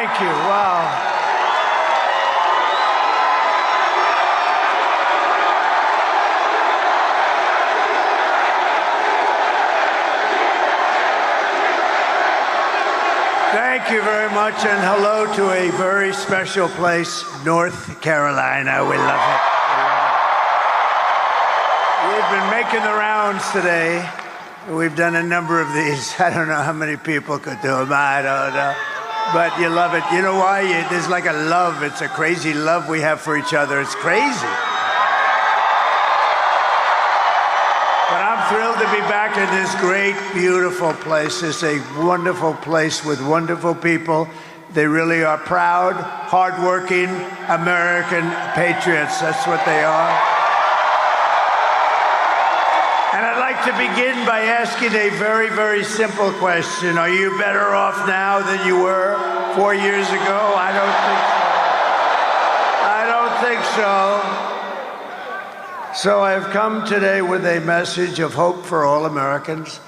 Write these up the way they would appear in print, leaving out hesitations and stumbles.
Thank you. Wow. Thank you very much, and hello to a very special place, North Carolina. We love it. We've been making the rounds today. We've done a number of these. I don't know how many people could do them. I don't know. But you love it. You know why? There's like a love. It's a crazy love we have for each other. It's crazy. But I'm thrilled to be back in this great, beautiful place. It's a wonderful place with wonderful people. They really are proud, hardworking American patriots. That's what they are. And I'd like to begin by asking a very, very simple question. Are you better off now than you were 4 years ago? I don't think so. So I've come today with a message of hope for all Americans.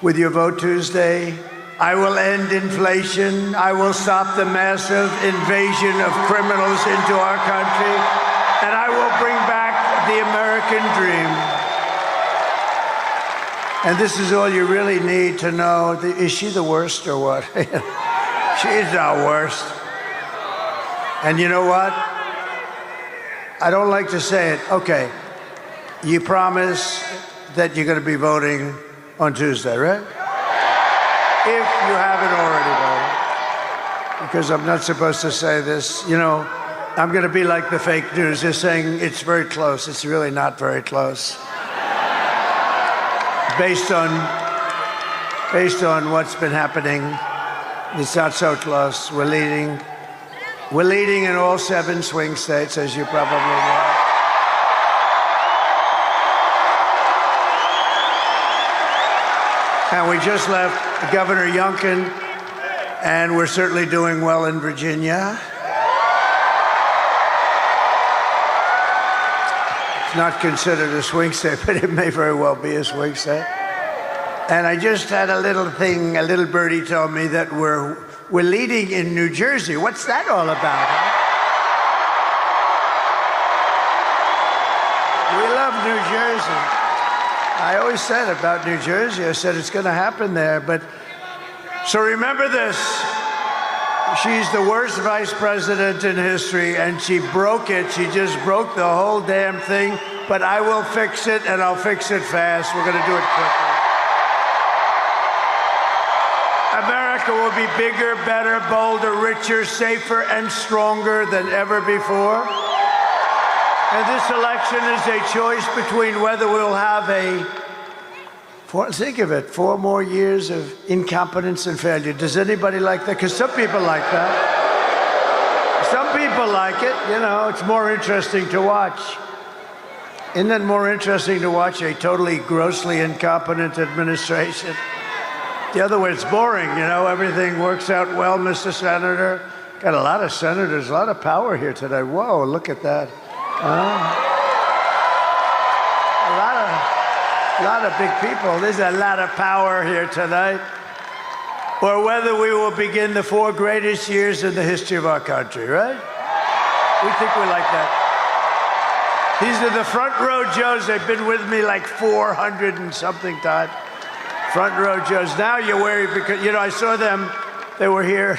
With your vote Tuesday, I will end inflation. I will stop the massive invasion of criminals into our country. And I will bring back the American dream. And this is all you really need to know. Is she the worst or what? She's the worst. And you know what? I don't like to say it. Okay. You promise that you're going to be voting on Tuesday, right? If you haven't already voted. Because I'm not supposed to say this. You know, I'm going to be like the fake news. They're saying it's very close. It's really not very close. Based on what's been happening, it's not so close. We're leading in all 7 swing states, as you probably know. And we just left Governor Youngkin, and we're certainly doing well in Virginia. It's not considered a swing state, but it may very well be a swing state. And I just had a little thing, a little birdie told me that we're leading in New Jersey. What's that all about, huh? We love New Jersey. I always said about New Jersey, I said it's going to happen there. But so remember this. She's the worst vice president in history, and she broke it. She just broke the whole damn thing. But I will fix it, and I'll fix it fast. We're going to do it quickly. America will be bigger, better, bolder, richer, safer, and stronger than ever before. And this election is a choice between whether we'll have think of it, 4 more years of incompetence and failure. Does anybody like that? Because some people like that. Some people like it. You know, it's more interesting to watch. Isn't it more interesting to watch a totally grossly incompetent administration? The other way, it's boring. You know, everything works out well, Mr. Senator. Got a lot of senators, a lot of power here today. Whoa, look at that. A lot of big people. There's a lot of power here tonight. Or whether we will begin the 4 greatest years in the history of our country, right? We think we like that. These are the front row Joes. They've been with me like 400 and something times. Front row Joes. Now you're worried because, you know, I saw them. They were here.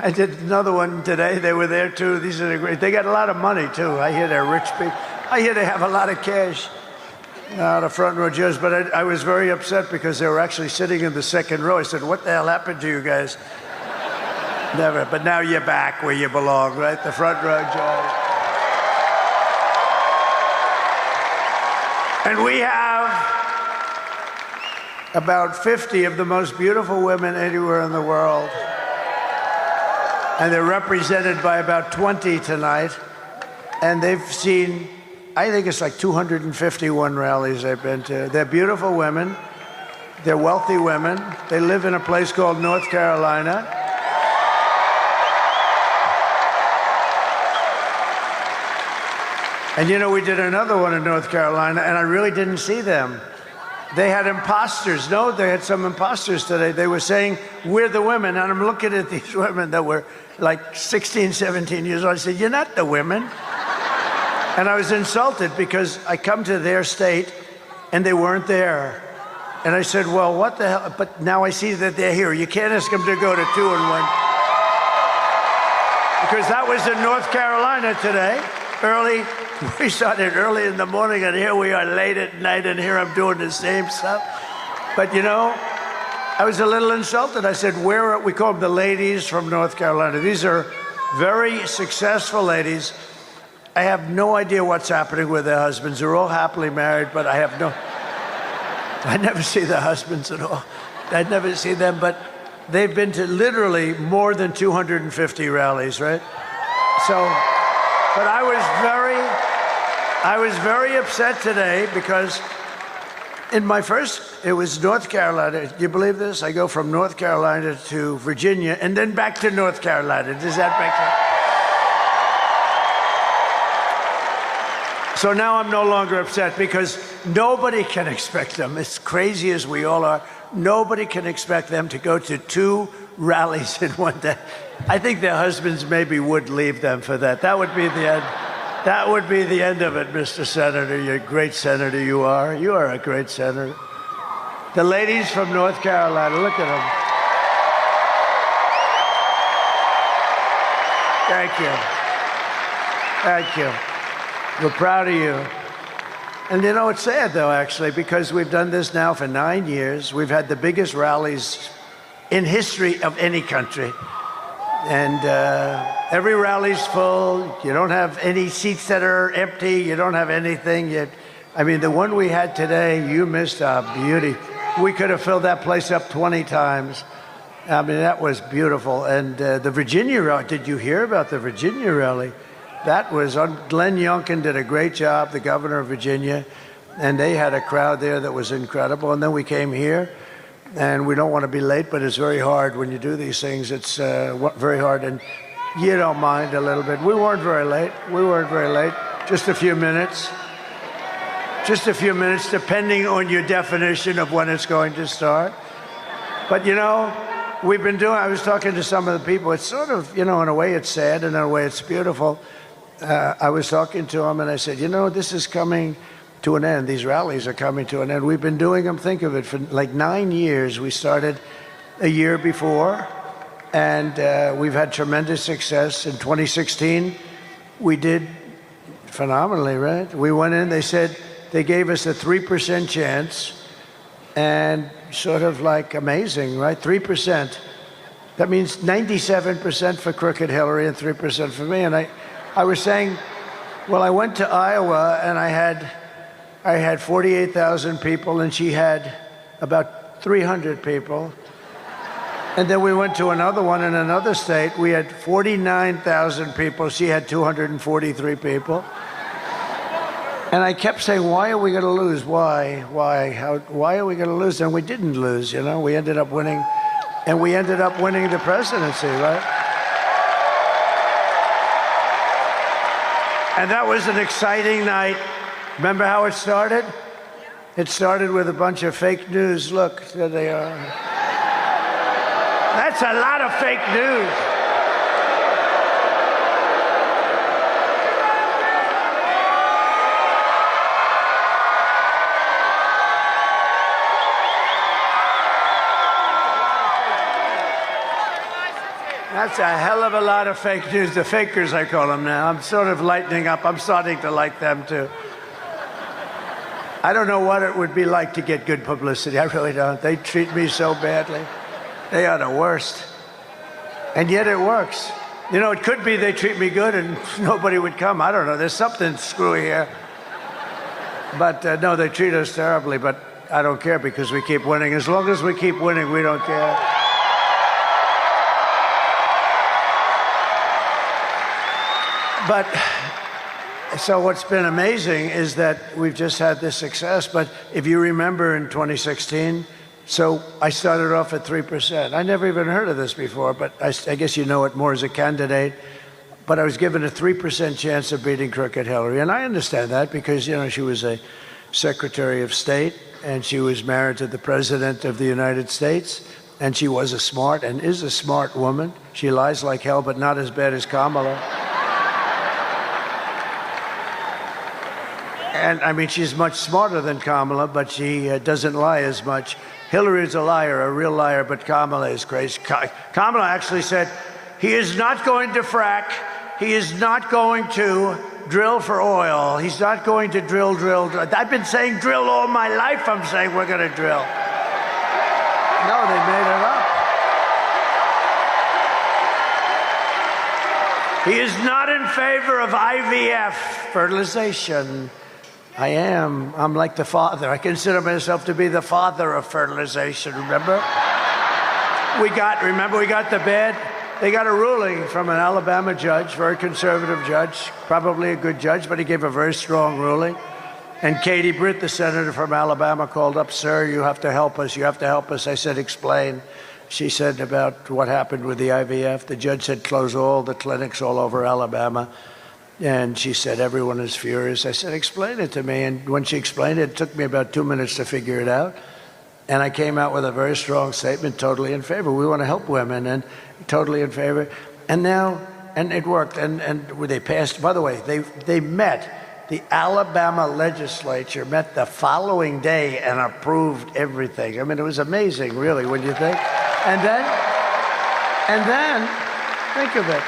I did another one today. They were there too. These are the great. They got a lot of money too. I hear they're rich people. I hear they have a lot of cash. The front row Joes. But I was very upset because they were actually sitting in the second row. I said, "What the hell happened to you guys?" Never. But now you're back where you belong, right? The front row Joes. And we have about 50 of the most beautiful women anywhere in the world. And they're represented by about 20 tonight. And they've seen, I think it's like 251 rallies they've been to. They're beautiful women. They're wealthy women. They live in a place called North Carolina. And you know, we did another one in North Carolina, and I really didn't see them. They had imposters. No, they had some imposters today. They were saying, we're the women. And I'm looking at these women that were like 16, 17 years old. I said, you're not the women. And I was insulted because I come to their state and they weren't there. And I said, well, what the hell? But now I see that they're here. You can't ask them to go to 2 and 1. Because that was in North Carolina today, early. We started early in the morning, and here we are late at night, and here I'm doing the same stuff. But, you know, I was a little insulted. I said, where are we? Call them the ladies from North Carolina. These are very successful ladies. I have no idea what's happening with their husbands. They're all happily married, but I never see the husbands at all. I never see them, but they've been to literally more than 250 rallies, right? So, but I was very upset today because in my first, it was North Carolina. Do you believe this? I go from North Carolina to Virginia and then back to North Carolina. Does that make sense? So now I'm no longer upset because nobody can expect them, as crazy as we all are, nobody can expect them to go to 2 rallies in one day. I think their husbands maybe would leave them for that. That would be the end. That would be the end of it, Mr. Senator. You're a great senator, you are. You are a great senator. The ladies from North Carolina, look at them. Thank you. Thank you. We're proud of you. And you know, it's sad, though, actually, because we've done this now for 9 years. We've had the biggest rallies in history of any country. And every rally's full. You don't have any seats that are empty. You don't have anything. I mean, the one we had today, you missed a beauty. We could have filled that place up 20 times. I mean, that was beautiful. And the Virginia rally, did you hear about the Virginia rally? That was, Glenn Youngkin did a great job, the governor of Virginia, and they had a crowd there that was incredible. And then we came here, and we don't want to be late, but it's very hard when you do these things. It's very hard, and you don't mind a little bit. We weren't very late. We weren't very late. Just a few minutes. Just a few minutes, depending on your definition of when it's going to start. But, you know, we've been doing, I was talking to some of the people. It's sort of, you know, in a way it's sad, and in a way it's beautiful. I was talking to them, and I said, you know, this is coming to an end. These rallies are coming to an end. We've been doing them, think of it, for like 9 years. We started a year before, and we've had tremendous success. In 2016, we did phenomenally, right? We went in, they said, they gave us a 3% chance, and sort of like amazing, right? 3%. That means 97% for crooked Hillary and 3% for me. And I was saying, well, I went to Iowa and I had 48,000 people and she had about 300 people. And then we went to another one in another state. We had 49,000 people. She had 243 people. And I kept saying, why are we going to lose? Why? Why are we going to lose? And we didn't lose, you know. We ended up winning, and we ended up winning the presidency, right? And that was an exciting night. Remember how it started? It started with a bunch of fake news. Look, there they are. That's a lot of fake news. That's a hell of a lot of fake news. The fakers, I call them now. I'm sort of lightening up. I'm starting to like them, too. I don't know what it would be like to get good publicity. I really don't. They treat me so badly. They are the worst. And yet it works. You know, it could be they treat me good and nobody would come. I don't know. There's something screwy here. But no, they treat us terribly. But I don't care because we keep winning. As long as we keep winning, we don't care. But so what's been amazing is that we've just had this success. But if you remember in 2016, so I started off at 3%. I never even heard of this before, but I guess you know it more as a candidate. But I was given a 3% chance of beating crooked Hillary. And I understand that because, you know, she was a Secretary of State and she was married to the President of the United States, and she was a smart and is a smart woman. She lies like hell, but not as bad as Kamala. And I mean, she's much smarter than Kamala, but she doesn't lie as much. Hillary's a liar, a real liar, but Kamala is crazy. Kamala actually said, he is not going to frack. He is not going to drill for oil. He's not going to drill. I've been saying drill all my life. I'm saying we're going to drill. No, they made it up. He is not in favor of IVF, fertilization. I am. I'm like the father. I consider myself to be the father of fertilization, remember? We got the bed. They got a ruling from an Alabama judge, very conservative judge, probably a good judge, but he gave a very strong ruling. And Katie Britt, the senator from Alabama, called up, sir, you have to help us. You have to help us. I said, explain. She said about what happened with the IVF. The judge said, close all the clinics all over Alabama. And she said, everyone is furious. I said, explain it to me. And when she explained it, it took me about 2 minutes to figure it out. And I came out with a very strong statement, totally in favor. We want to help women, and totally in favor. And it worked. And they passed, by the way, they met, the Alabama legislature met the following day and approved everything. I mean, it was amazing, really, when you think. And then, think of it.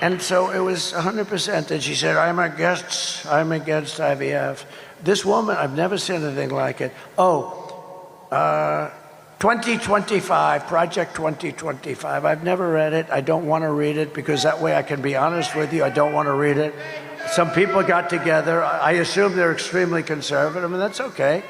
And so it was 100%. And she said, I'm against IVF. This woman, I've never seen anything like it. 2025, Project 2025. I've never read it. I don't want to read it because that way I can be honest with you. I don't want to read it. Some people got together. I assume they're extremely conservative, and that's okay.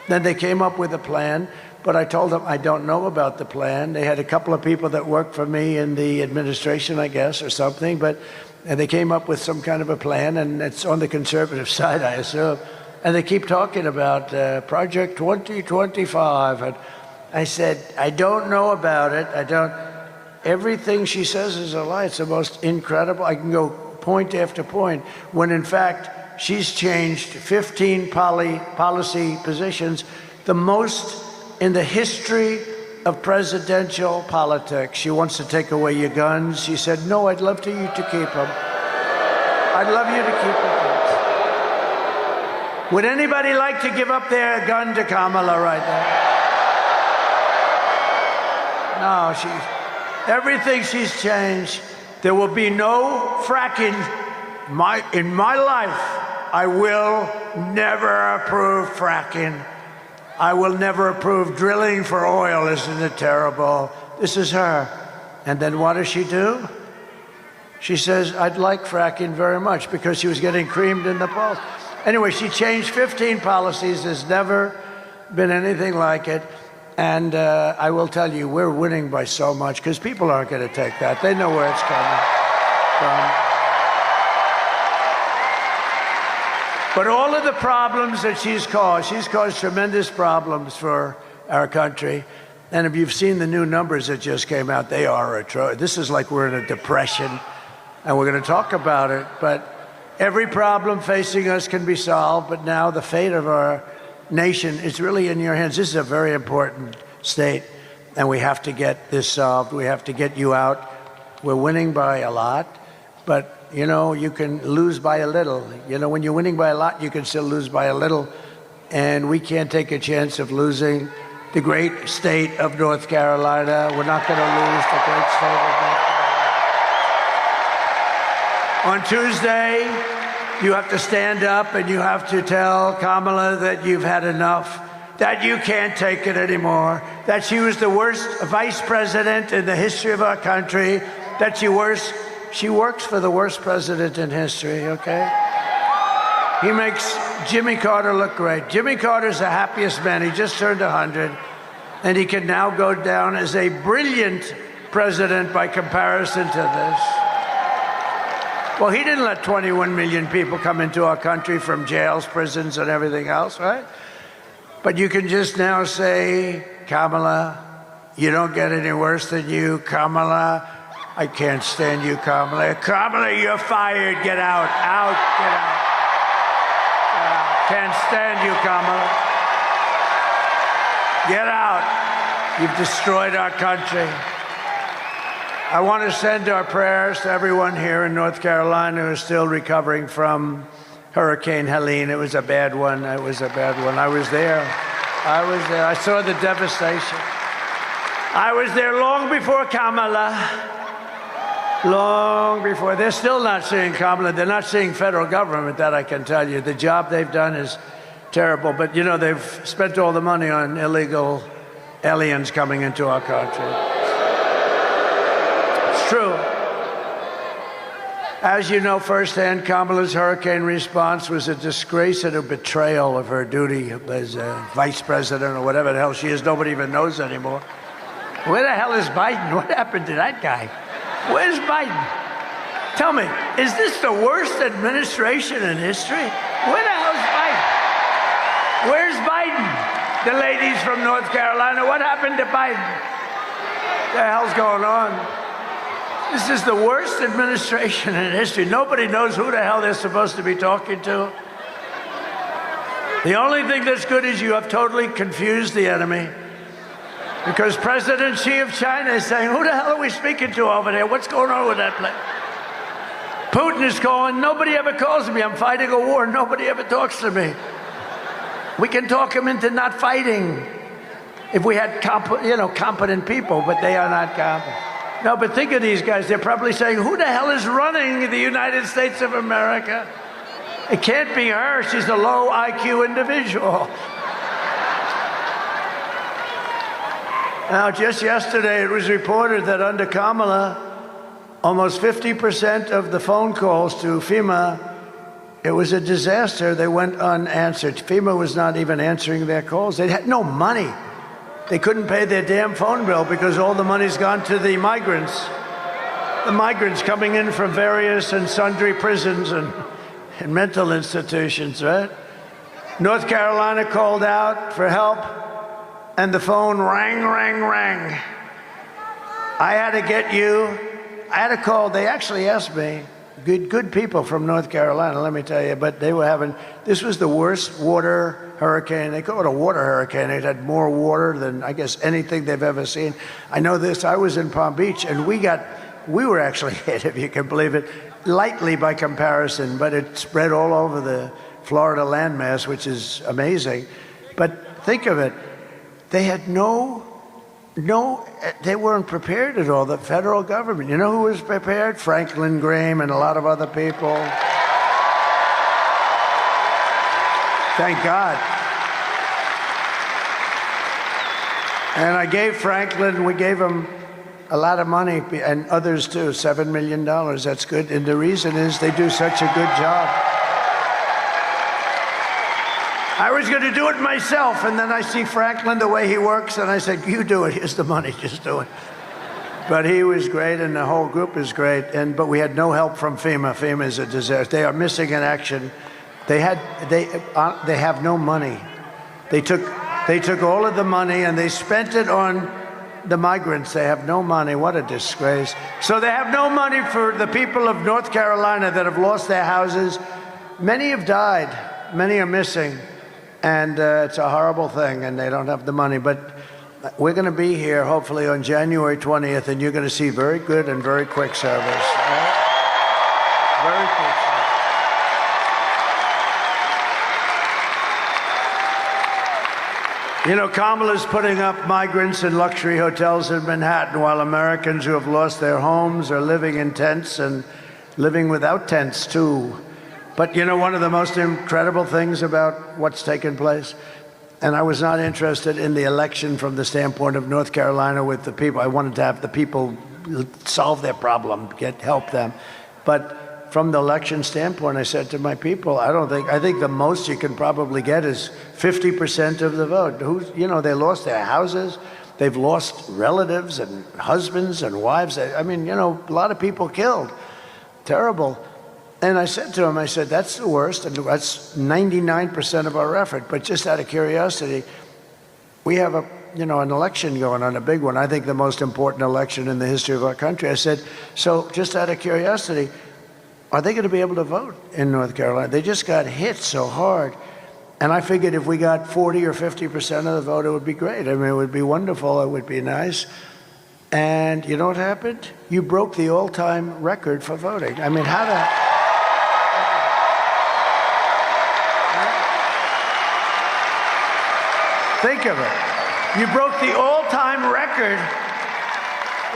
Then they came up with a plan. But I told them I don't know about the plan. They had a couple of people that worked for me in the administration, I guess, or something. But they came up with some kind of a plan, and it's on the conservative side, I assume. And they keep talking about Project 2025. And I said, I don't know about it. Everything she says is a lie. It's the most incredible. I can go point after point, when in fact she's changed 15 policy positions, the most in the history of presidential politics. She wants to take away your guns. She said, no, I'd love you to keep them. I'd love you to keep them. Would anybody like to give up their gun to Kamala right now? No, everything she's changed. There will be no fracking. In my life, I will never approve fracking. I will never approve drilling for oil. Isn't it terrible? This is her. And then what does she do? She says, I'd like fracking very much, because she was getting creamed in the polls. Anyway, she changed 15 policies. There's never been anything like it. And I will tell you, we're winning by so much, because people aren't going to take that. They know where it's coming from. But all of the problems that she's caused tremendous problems for our country. And if you've seen the new numbers that just came out, they are atrocious. This is like we're in a depression, and we're going to talk about it. But every problem facing us can be solved, but now the fate of our nation is really in your hands. This is a very important state, and we have to get this solved. We have to get you out. We're winning by a lot, but you know, you can lose by a little. You know, when you're winning by a lot, you can still lose by a little. And we can't take a chance of losing the great state of North Carolina. We're not going to lose the great state of North Carolina. On Tuesday, you have to stand up and you have to tell Kamala that you've had enough, that you can't take it anymore, that she was the worst vice president in the history of our country, that she works for the worst president in history, okay? He makes Jimmy Carter look great. Jimmy Carter's the happiest man. He just turned 100, and he can now go down as a brilliant president by comparison to this. Well, he didn't let 21 million people come into our country from jails, prisons, and everything else, right? But you can just now say, Kamala, you don't get any worse than you. Kamala, I can't stand you, Kamala. Kamala, you're fired. Get out. Out. Get out. Get out. Can't stand you, Kamala. Get out. You've destroyed our country. I want to send our prayers to everyone here in North Carolina who is still recovering from Hurricane Helene. It was a bad one. It was a bad one. I was there. I saw the devastation. I was there long before Kamala. Long before. They're still not seeing Kamala. They're not seeing federal government, that I can tell you. The job they've done is terrible. But, you know, they've spent all the money on illegal aliens coming into our country. It's true. As you know firsthand, Kamala's hurricane response was a disgrace and a betrayal of her duty as vice president or whatever the hell she is. Nobody even knows anymore. Where the hell is Biden? What happened to that guy? Where's Biden? Tell me, is this the worst administration in history? Where the hell's Biden? Where's Biden? The ladies from North Carolina, what happened to Biden? What the hell's going on? This is the worst administration in history. Nobody knows who the hell they're supposed to be talking to. The only thing that's good is you have totally confused the enemy. Because President Xi of China is saying, who the hell are we speaking to over there? What's going on with that place? Putin is calling, nobody ever calls me. I'm fighting a war, nobody ever talks to me. We can talk him into not fighting if we had competent people, but they are not competent. No, but think of these guys. They're probably saying, who the hell is running the United States of America? It can't be her. She's a low IQ individual. Now, just yesterday, it was reported that under Kamala, almost 50% of the phone calls to FEMA, it was a disaster. They went unanswered. FEMA was not even answering their calls. They had no money. They couldn't pay their damn phone bill because all the money's gone to the migrants. The migrants coming in from various and sundry prisons and mental institutions, right? North Carolina called out for help, and the phone rang, rang, rang. I had to get you. I had to call. They actually asked me, good people from North Carolina, let me tell you, but they were having, this was the worst water hurricane. They call it a water hurricane. It had more water than, I guess, anything they've ever seen. I know this. I was in Palm Beach, and we were actually hit, if you can believe it, lightly by comparison, but it spread all over the Florida landmass, which is amazing. But think of it. They had they weren't prepared at all, the federal government. You know who was prepared? Franklin Graham and a lot of other people. Thank God. And I gave Franklin, we gave him a lot of money, and others too, $7 million. That's good. And the reason is they do such a good job. I was going to do it myself, and then I see Franklin, the way he works, and I said, you do it. Here's the money. Just do it. But he was great, and the whole group is great. But we had no help from FEMA. FEMA is a disaster. They are missing in action. They have no money. They took all of the money, and they spent it on the migrants. They have no money. What a disgrace. So they have no money for the people of North Carolina that have lost their houses. Many have died. Many are missing. And it's a horrible thing, and they don't have the money. But we're going to be here, hopefully, on January 20th, and you're going to see very good and very quick service. Right? Very quick service. You know, Kamala's putting up migrants in luxury hotels in Manhattan, while Americans who have lost their homes are living in tents and living without tents, too. But, you know, one of the most incredible things about what's taken place, and I was not interested in the election from the standpoint of North Carolina with the people. I wanted to have the people solve their problem, help them. But from the election standpoint, I said to my people, I think the most you can probably get is 50% of the vote. They lost their houses. They've lost relatives and husbands and wives. I mean, a lot of people killed. Terrible. And I said to him, that's the worst, and that's 99% of our effort. But just out of curiosity, we have an election going on, a big one. I think the most important election in the history of our country. I said, so just out of curiosity, are they going to be able to vote in North Carolina? They just got hit so hard. And I figured if we got 40 or 50% of the vote, it would be great. I mean, it would be wonderful. It would be nice. And you know what happened? You broke the all-time record for voting. I mean, how the... Think of it. You broke the all-time record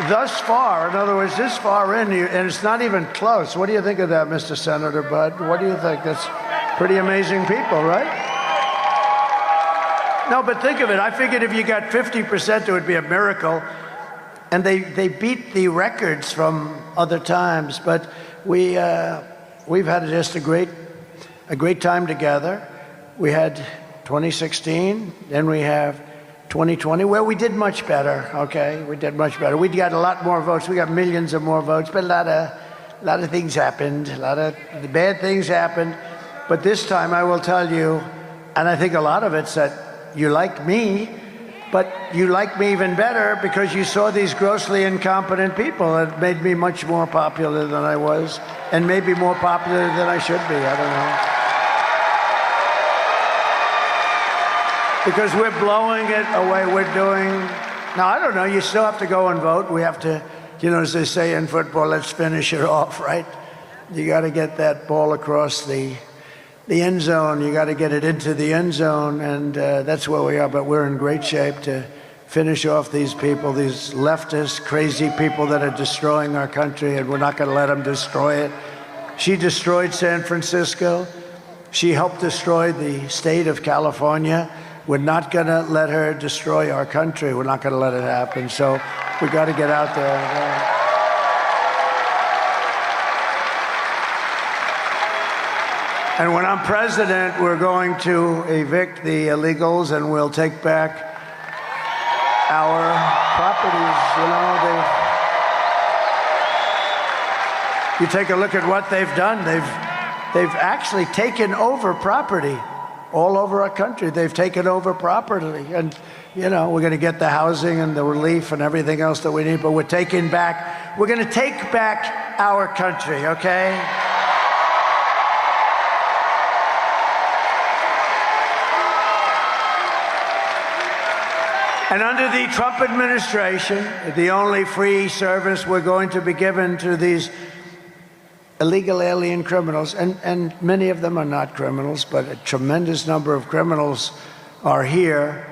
thus far. In other words, this far in, and it's not even close. What do you think of that, Mr. Senator Budd? What do you think? That's pretty amazing people, right? No, but think of it. I figured if you got 50%, it would be a miracle. And they beat the records from other times. But we've had just a great time together. We had 2016, then we have 2020, where we did much better, okay? We did much better. We got a lot more votes. We got millions of more votes, but a lot of things happened. A lot of bad things happened. But this time, I will tell you, and I think a lot of it's that you like me, but you like me even better because you saw these grossly incompetent people. It made me much more popular than I was, and maybe more popular than I should be. I don't know. Because we're blowing it away. We're doing... Now, I don't know. You still have to go and vote. We have to, you know, as they say in football, let's finish it off, right? You got to get that ball across the end zone. You got to get it into the end zone, and that's where we are. But we're in great shape to finish off these people, these leftist, crazy people that are destroying our country, and we're not going to let them destroy it. She destroyed San Francisco. She helped destroy the state of California. We're not going to let her destroy our country. We're not going to let it happen. So we got to get out there. And when I'm president, we're going to evict the illegals and we'll take back our properties. You know, you take a look at what they've done. They've actually taken over property. All over our country, they've taken over property. And, you know, we're going to get the housing and the relief and everything else that we need, but we're going to take back our country, okay? And under the Trump administration, the only free service we're going to be given to these illegal alien criminals, and many of them are not criminals, but a tremendous number of criminals are here.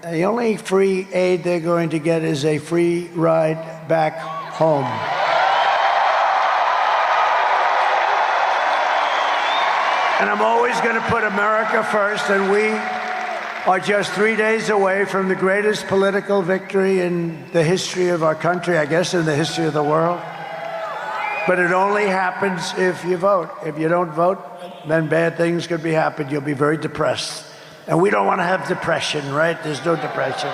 The only free aid they're going to get is a free ride back home. And I'm always going to put America first, and we are just 3 days away from the greatest political victory in the history of our country, I guess in the history of the world. But it only happens if you vote. If you don't vote, then bad things could be happening. You'll be very depressed. And we don't want to have depression, right? There's no depression.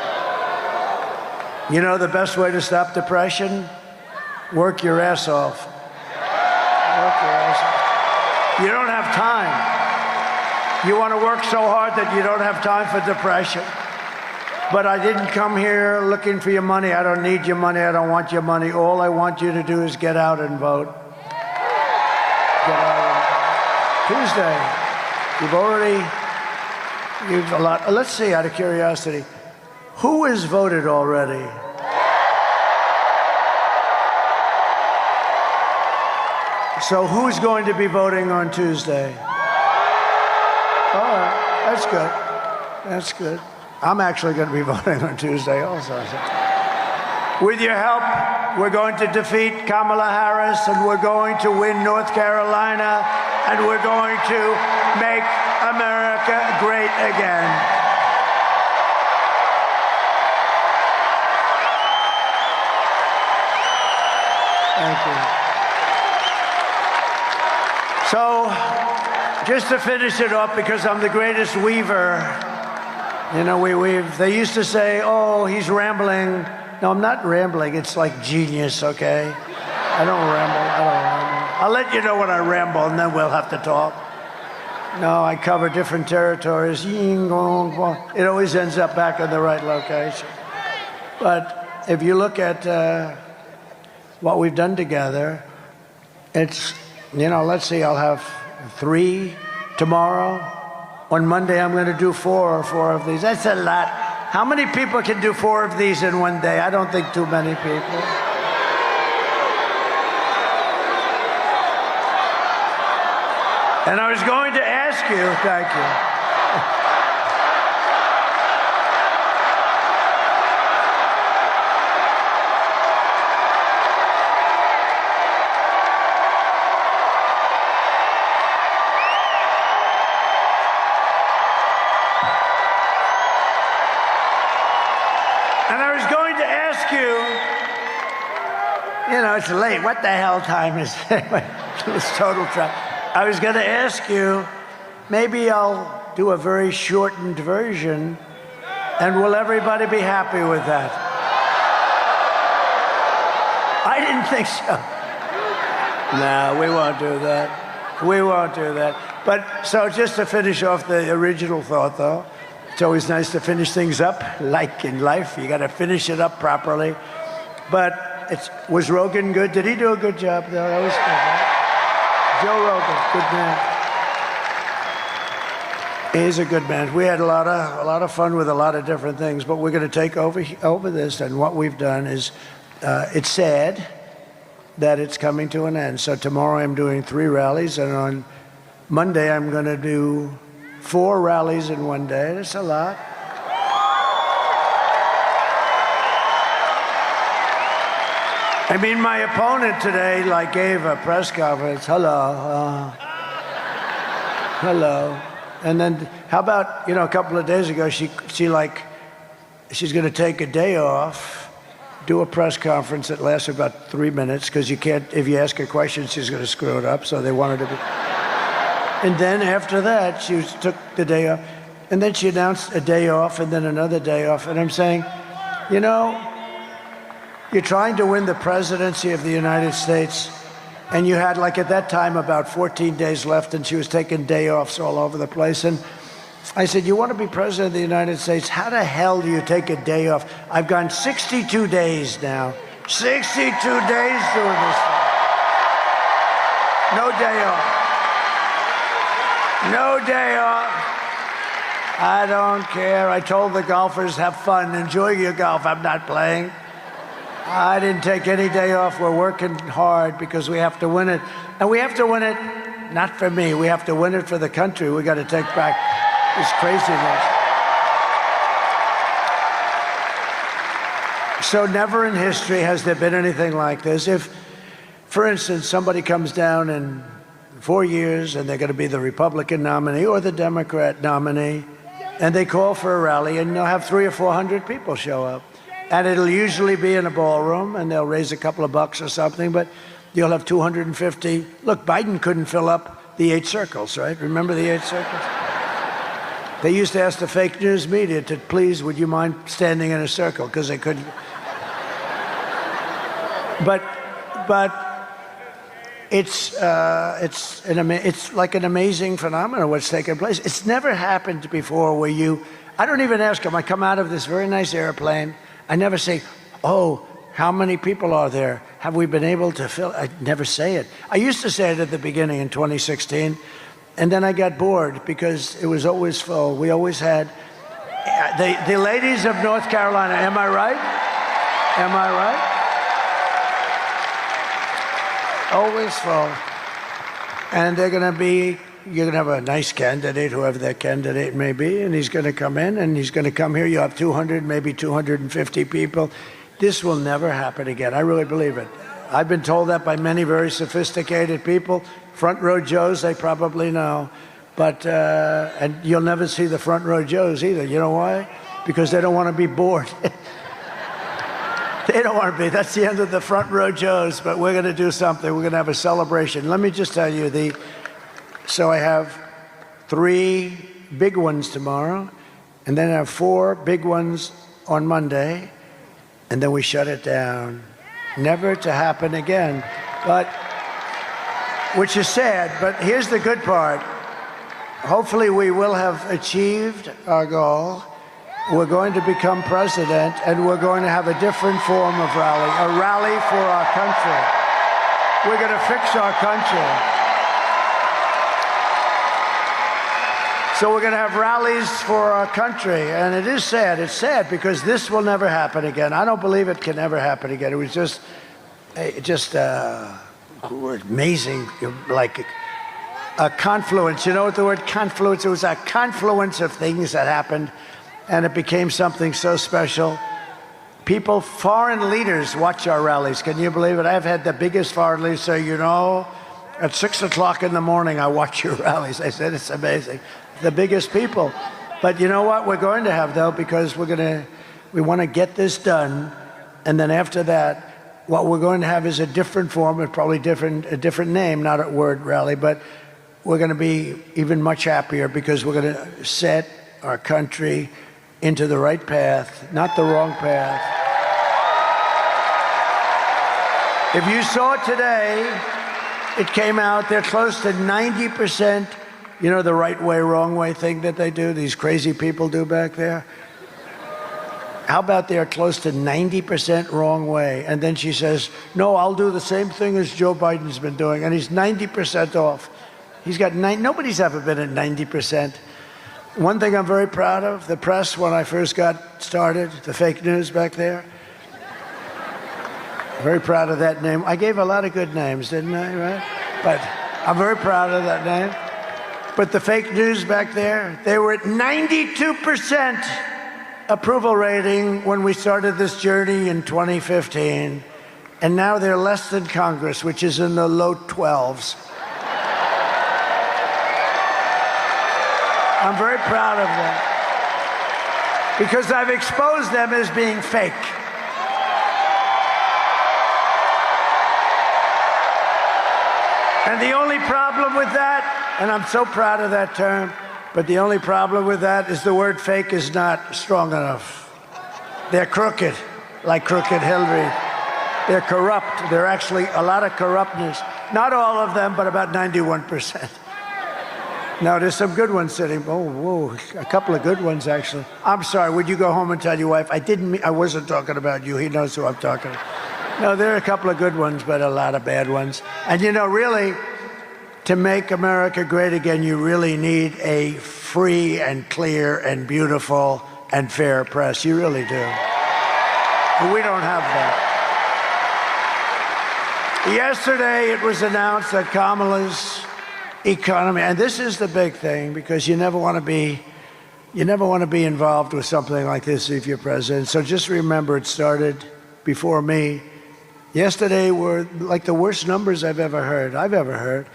You know the best way to stop depression? Work your ass off. Work your ass off. You don't have time. You want to work so hard that you don't have time for depression. But I didn't come here looking for your money. I don't need your money. I don't want your money. All I want you to do is get out and vote. Get out and vote. Tuesday, you've a lot. Let's see, out of curiosity, who has voted already? So who's going to be voting on Tuesday? All right, that's good. That's good. I'm actually going to be voting on Tuesday also. With your help, we're going to defeat Kamala Harris, and we're going to win North Carolina, and we're going to make America great again. Thank you. So, just to finish it off, because I'm the greatest weaver. You know, we weave. They used to say, oh, he's rambling. No, I'm not rambling. It's like genius, okay? I don't ramble. I'll let you know when I ramble, and then we'll have to talk. No, I cover different territories. It always ends up back in the right location. But if you look at what we've done together, it's, you know, let's see, I'll have 3 tomorrow. On Monday, I'm going to do four of these. That's a lot. How many people can do 4 of these in one day? I don't think too many people. And I was going to ask you, thank you. And I was going to ask you know, it's late. What the hell time is it? It's total trap. I was going to ask you, maybe I'll do a very shortened version, and will everybody be happy with that? I didn't think so. No, we won't do that. We won't do that. But so just to finish off the original thought, though, it's always nice to finish things up, like in life. You got to finish it up properly. But was Rogan good? Did he do a good job, though? That was good, right? Joe Rogan, good man. He's a good man. We had a lot of fun with a lot of different things, but we're going to take over this, and what we've done is, it's sad that it's coming to an end. So tomorrow I'm doing 3 rallies, and on Monday I'm going to do 4 rallies in one day. That's a lot. I mean, my opponent today, gave a press conference. Hello. And then, how about, a couple of days ago, she's going to take a day off, do a press conference that lasts about 3 minutes, because you can't, if you ask a question, she's going to screw it up, so they wanted to be. And then after that, she took the day off, and then she announced a day off, and then another day off, and I'm saying, you're trying to win the presidency of the United States, and you had, at that time, about 14 days left, and she was taking day offs all over the place. And I said, you want to be president of the United States? How the hell do you take a day off? I've gone 62 days now. 62 days doing this thing. No day off. No day off. I don't care. I told the golfers, have fun. Enjoy your golf. I'm not playing. I didn't take any day off. We're working hard because we have to win it. And we have to win it, not for me. We have to win it for the country. We got to take back this craziness. So never in history has there been anything like this. If, for instance, somebody comes down in 4 years and they're going to be the Republican nominee or the Democrat nominee, and they call for a rally, and they'll have 300 or 400 people show up. And it'll usually be in a ballroom, and they'll raise a couple of bucks or something, but you'll have 250. Look, Biden couldn't fill up the 8 circles, right? Remember the 8 circles? They used to ask the fake news media to, please, would you mind standing in a circle? Because they couldn't. But it's like an amazing phenomenon what's taking place. It's never happened before where I don't even ask them. I come out of this very nice airplane. I never say, oh, how many people are there? Have we been able to fill? I never say it. I used to say it at the beginning in 2016, and then I got bored because it was always full. We always had the ladies of North Carolina. Am I right? Am I right? Always full. And they're going to be, you're going to have a nice candidate, whoever that candidate may be, and he's going to come in, and he's going to come here. You have 200, maybe 250 people. This will never happen again. I really believe it. I've been told that by many very sophisticated people. Front row Joes, they probably know. But, and you'll never see the front row Joes either. You know why? Because they don't want to be bored. They don't want to be. That's the end of the front row Joes, but we're going to do something. We're going to have a celebration. Let me just tell you, so I have 3 big ones tomorrow, and then I have 4 big ones on Monday, and then we shut it down. Never to happen again. But, which is sad, but here's the good part. Hopefully we will have achieved our goal. We're going to become president, and we're going to have a different form of rally, a rally for our country. We're going to fix our country. So we're going to have rallies for our country, and it is sad. It's sad because this will never happen again. I don't believe it can ever happen again. It was just amazing, like a confluence. You know what the word confluence? It was a confluence of things that happened, and it became something so special. People, foreign leaders watch our rallies. Can you believe it? I've had the biggest foreign leaders say, you know, at 6 o'clock in the morning, I watch your rallies. I said, it's amazing. The biggest people. But you know what we're going to have, though, because we want to get this done. And then after that, what we're going to have is a different form, probably a different name, not a word rally, but we're going to be even much happier because we're going to set our country into the right path, not the wrong path. If you saw today, it came out, they're close to 90%, you know, the right way, wrong way thing that they do, these crazy people do back there. How about they're close to 90% wrong way? And then she says, no, I'll do the same thing as Joe Biden's been doing. And he's 90% off. He's got nobody's ever been at 90%. One thing I'm very proud of, the press, when I first got started, the fake news back there. Very proud of that name. I gave a lot of good names, didn't I, right? But I'm very proud of that name. But the fake news back there, they were at 92% approval rating when we started this journey in 2015. And now they're less than Congress, which is in the low 12s. I'm very proud of that because I've exposed them as being fake. And the only problem with that, and I'm so proud of that term, but the only problem with that is the word fake is not strong enough. They're crooked, like crooked Hillary. They're corrupt. They're actually a lot of corruptness. Not all of them, but about 91%. Now, there's some good ones sitting. Oh, whoa, a couple of good ones, actually. I'm sorry, would you go home and tell your wife? I wasn't talking about you. He knows who I'm talking about. No, there are a couple of good ones, but a lot of bad ones. And you know, really, to make America great again, you really need a free and clear and beautiful and fair press. You really do. And we don't have that. Yesterday, it was announced that Kamala's economy, and this is the big thing, because you never want to be involved with something like this if you're president. So just remember, it started before me. Yesterday were like the worst numbers I've ever heard.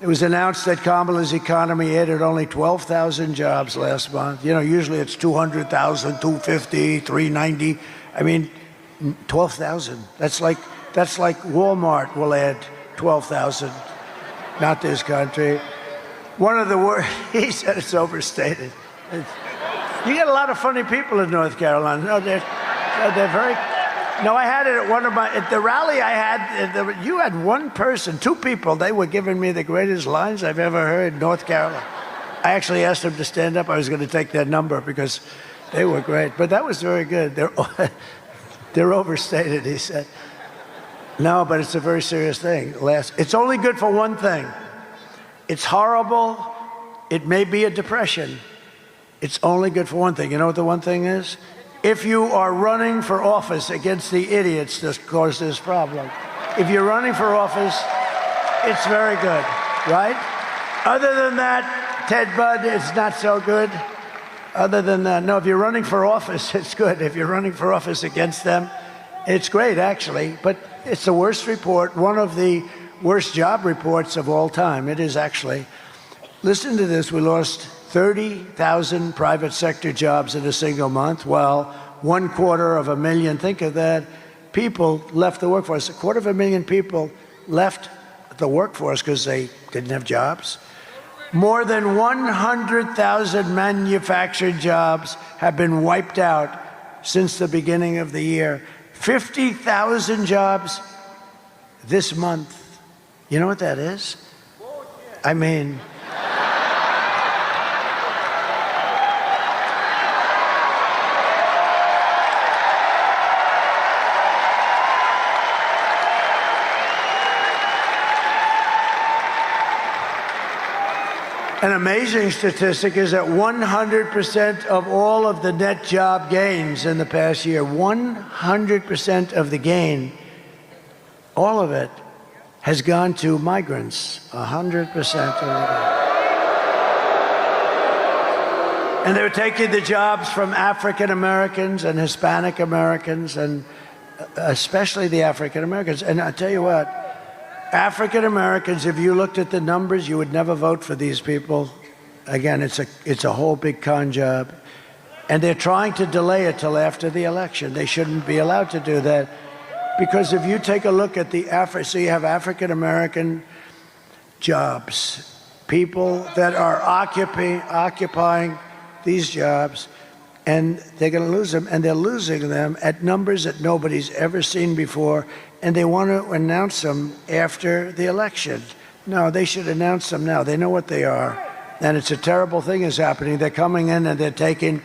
It was announced that Kamala's economy added only 12,000 jobs last month. You know, usually it's 200,000, 250, 390. I mean, 12,000. That's like Walmart will add 12,000. Not this country. One of the worst, he said it's overstated. You get a lot of funny people in North Carolina. No, they're very. No, I had it at the rally I had, you had one person, two people, they were giving me the greatest lines I've ever heard in North Carolina. I actually asked them to stand up. I was going to take their number because they were great. But that was very good. They're overstated, he said. No, but it's a very serious thing. It's only good for one thing. It's horrible. It may be a depression. It's only good for one thing. You know what the one thing is? If you are running for office against the idiots that cause this problem. If you're running for office, it's very good, right? Other than that, Ted Budd, it's not so good. Other than that, no, if you're running for office, it's good. If you're running for office against them, it's great, actually. But it's the worst report, one of the worst job reports of all time. It is actually. Listen to this. We lost 30,000 private sector jobs in a single month, while 250,000, think of that, people left the workforce. 250,000 people left the workforce because they didn't have jobs. More than 100,000 manufactured jobs have been wiped out since the beginning of the year. 50,000 jobs this month. You know what that is? I mean, An amazing statistic is that 100% of all of the net job gains in the past year, 100% of the gain, all of it, has gone to migrants. 100% of it. And they're taking the jobs from African Americans and Hispanic Americans, and especially the African Americans. And I tell you what, African Americans, if you looked at the numbers, you would never vote for these people. Again, it's a whole big con job. And they're trying to delay it till after the election. They shouldn't be allowed to do that. Because if you take a look at so you have African American jobs, people that are occupying these jobs, and they're going to lose them, and they're losing them at numbers that nobody's ever seen before, and they want to announce them after the election. No, they should announce them now. They know what they are, and it's a terrible thing is happening. They're coming in and they're taking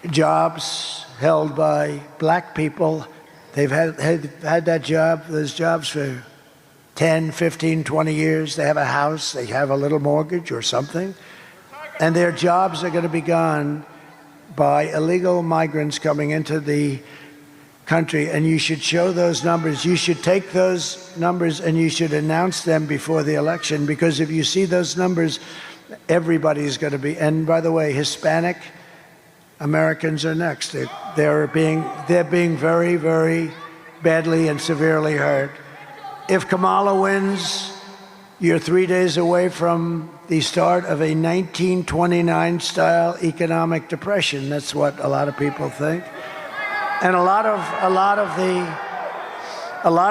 jobs held by black people. They've had those jobs for 10, 15, 20 years. They have a house, they have a little mortgage or something, and their jobs are going to be gone by illegal migrants coming into the country. And you should show those numbers. You should take those numbers and you should announce them before the election, because if you see those numbers, everybody's going to be. And by the way, Hispanic Americans are next. They're being very, very badly and severely hurt. If Kamala wins, you're 3 days away from the start of a 1929-style economic depression. That's what a lot of people think. And a lot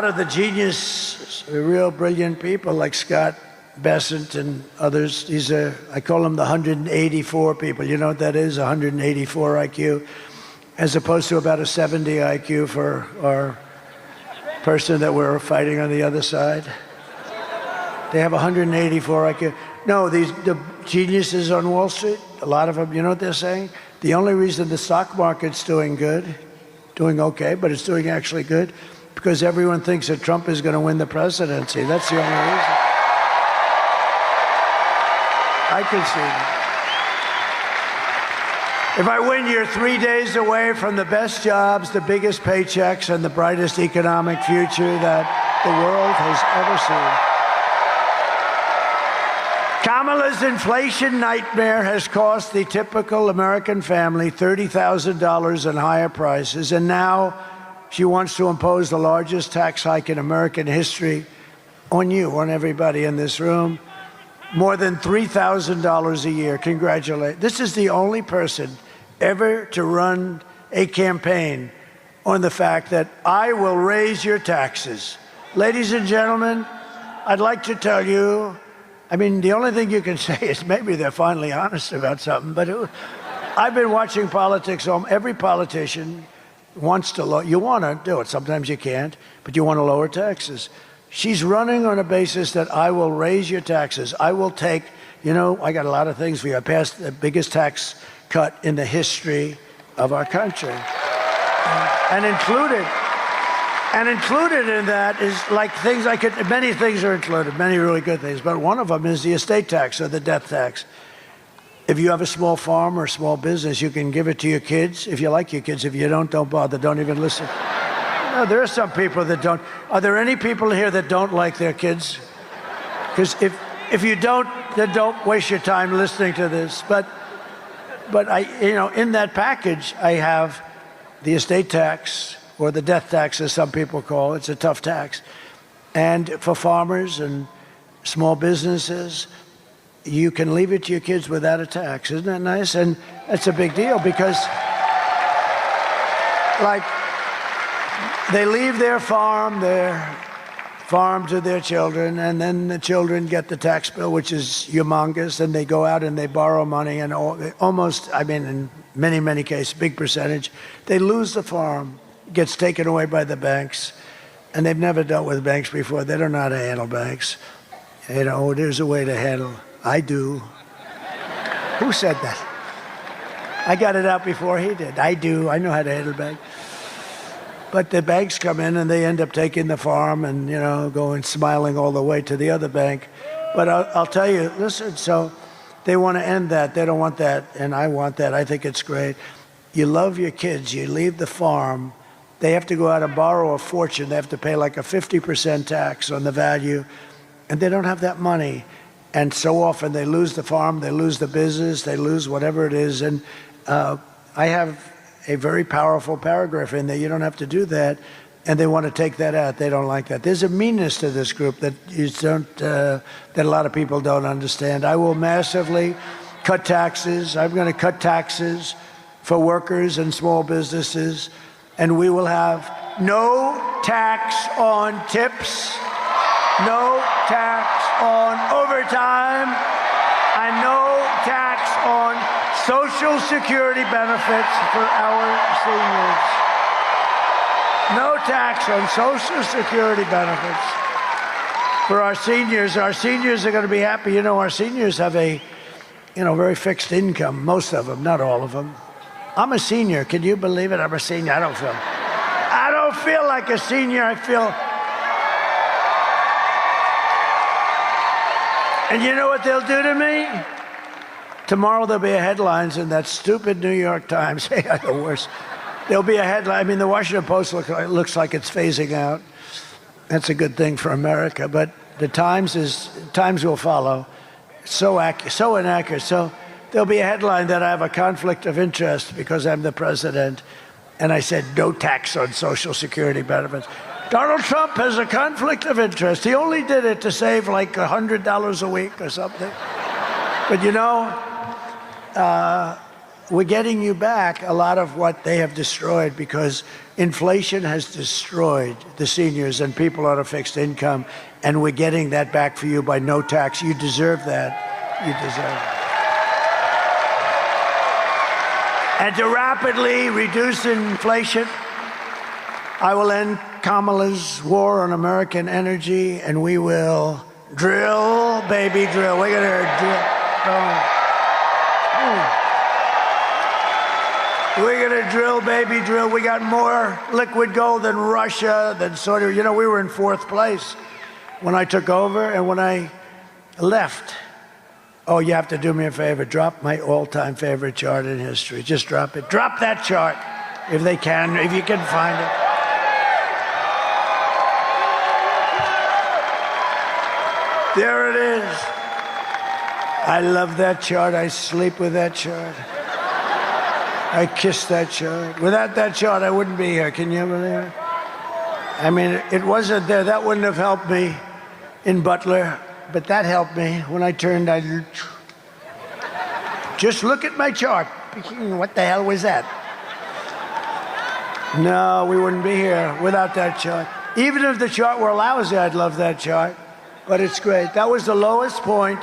of the genius, real brilliant people like Scott Bessent and others, I call them the 184 people. You know what that is? 184 IQ, as opposed to about a 70 IQ for our person that we're fighting on the other side. They have 184 IQ. No, the geniuses on Wall Street, a lot of them, you know what they're saying? The only reason the stock market's doing okay, but it's doing actually good, because everyone thinks that Trump is going to win the presidency. That's the only reason. I can see that. If I win, you're 3 days away from the best jobs, the biggest paychecks, and the brightest economic future that the world has ever seen. Kamala's inflation nightmare has cost the typical American family $30,000 in higher prices, and now she wants to impose the largest tax hike in American history on you, on everybody in this room. More than $3,000 a year. Congratulate. This is the only person ever to run a campaign on the fact that I will raise your taxes. Ladies and gentlemen, I'd like to tell you, I mean, the only thing you can say is maybe they're finally honest about something, but I've been watching politics. Every politician wants to you want to do it. Sometimes you can't, but you want to lower taxes. She's running on a basis that I will raise your taxes. I will take, I got a lot of things for you. I passed the biggest tax cut in the history of our country. And included in that is like things many things are included, many really good things, but one of them is the estate tax or the death tax. If you have a small farm or a small business, you can give it to your kids. If you like your kids, if you don't bother, don't even listen. No, there are some people that don't. Are there any people here that don't like their kids? Because if you don't, then don't waste your time listening to this. But in that package, I have the estate tax, or the death tax, as some people call it. It's a tough tax. And for farmers and small businesses, you can leave it to your kids without a tax. Isn't that nice? And that's a big deal, because they leave their farm to their children, and then the children get the tax bill, which is humongous, and they go out and they borrow money, and in many, many cases, big percentage, they lose the farm. Gets taken away by the banks, and they've never dealt with banks before. They don't know how to handle banks. There's a way to handle. I do. Who said that? I got it out before he did. I do. I know how to handle banks. But the banks come in and they end up taking the farm and, going smiling all the way to the other bank. But I'll tell you, listen, so They want to end that. They don't want that, and I want that. I think it's great. You love your kids. You leave the farm. They have to go out and borrow a fortune. They have to pay like a 50% tax on the value, and they don't have that money. And so often they lose the farm, they lose the business, they lose whatever it is. And I have a very powerful paragraph in there. You don't have to do that. And they want to take that out. They don't like that. There's a meanness to this group that that a lot of people don't understand. I will massively cut taxes. I'm going to cut taxes for workers and small businesses. And we will have no tax on tips, no tax on overtime, and no tax on Social Security benefits for our seniors. No tax on Social Security benefits for our seniors. Our seniors are going to be happy. You know, our seniors have a, very fixed income, most of them, not all of them. I'm a senior. Can you believe it? I'm a senior. I don't feel like a senior. I feel. And you know what they'll do to me? Tomorrow there'll be headlines in that stupid New York Times. They are the worst. There'll be a headline. I mean, the Washington Post looks like it's phasing out. That's a good thing for America. But the Times will follow. So inaccurate. So there'll be a headline that I have a conflict of interest because I'm the president. And I said, no tax on Social Security benefits. Donald Trump has a conflict of interest. He only did it to save like $100 a week or something. But we're getting you back a lot of what they have destroyed because inflation has destroyed the seniors and people on a fixed income. And we're getting that back for you by no tax. You deserve that. You deserve it. And to rapidly reduce inflation, I will end Kamala's war on American energy, and we will drill, baby, drill. We're going to drill. We're going to drill, baby, drill. We got more liquid gold than Russia, than Saudi. We were in fourth place when I took over, and when I left. Oh, you have to do me a favor. Drop my all-time favorite chart in history. Just drop it. Drop that chart if they can, if you can find it. There it is. I love that chart. I sleep with that chart. I kiss that chart. Without that chart, I wouldn't be here. Can you believe it? I mean, it wasn't there. That wouldn't have helped me in Butler, but that helped me when I turned. Just look at my chart. What the hell was that? No, we wouldn't be here without that chart. Even if the chart were lousy, I'd love that chart. But it's great. That was the lowest point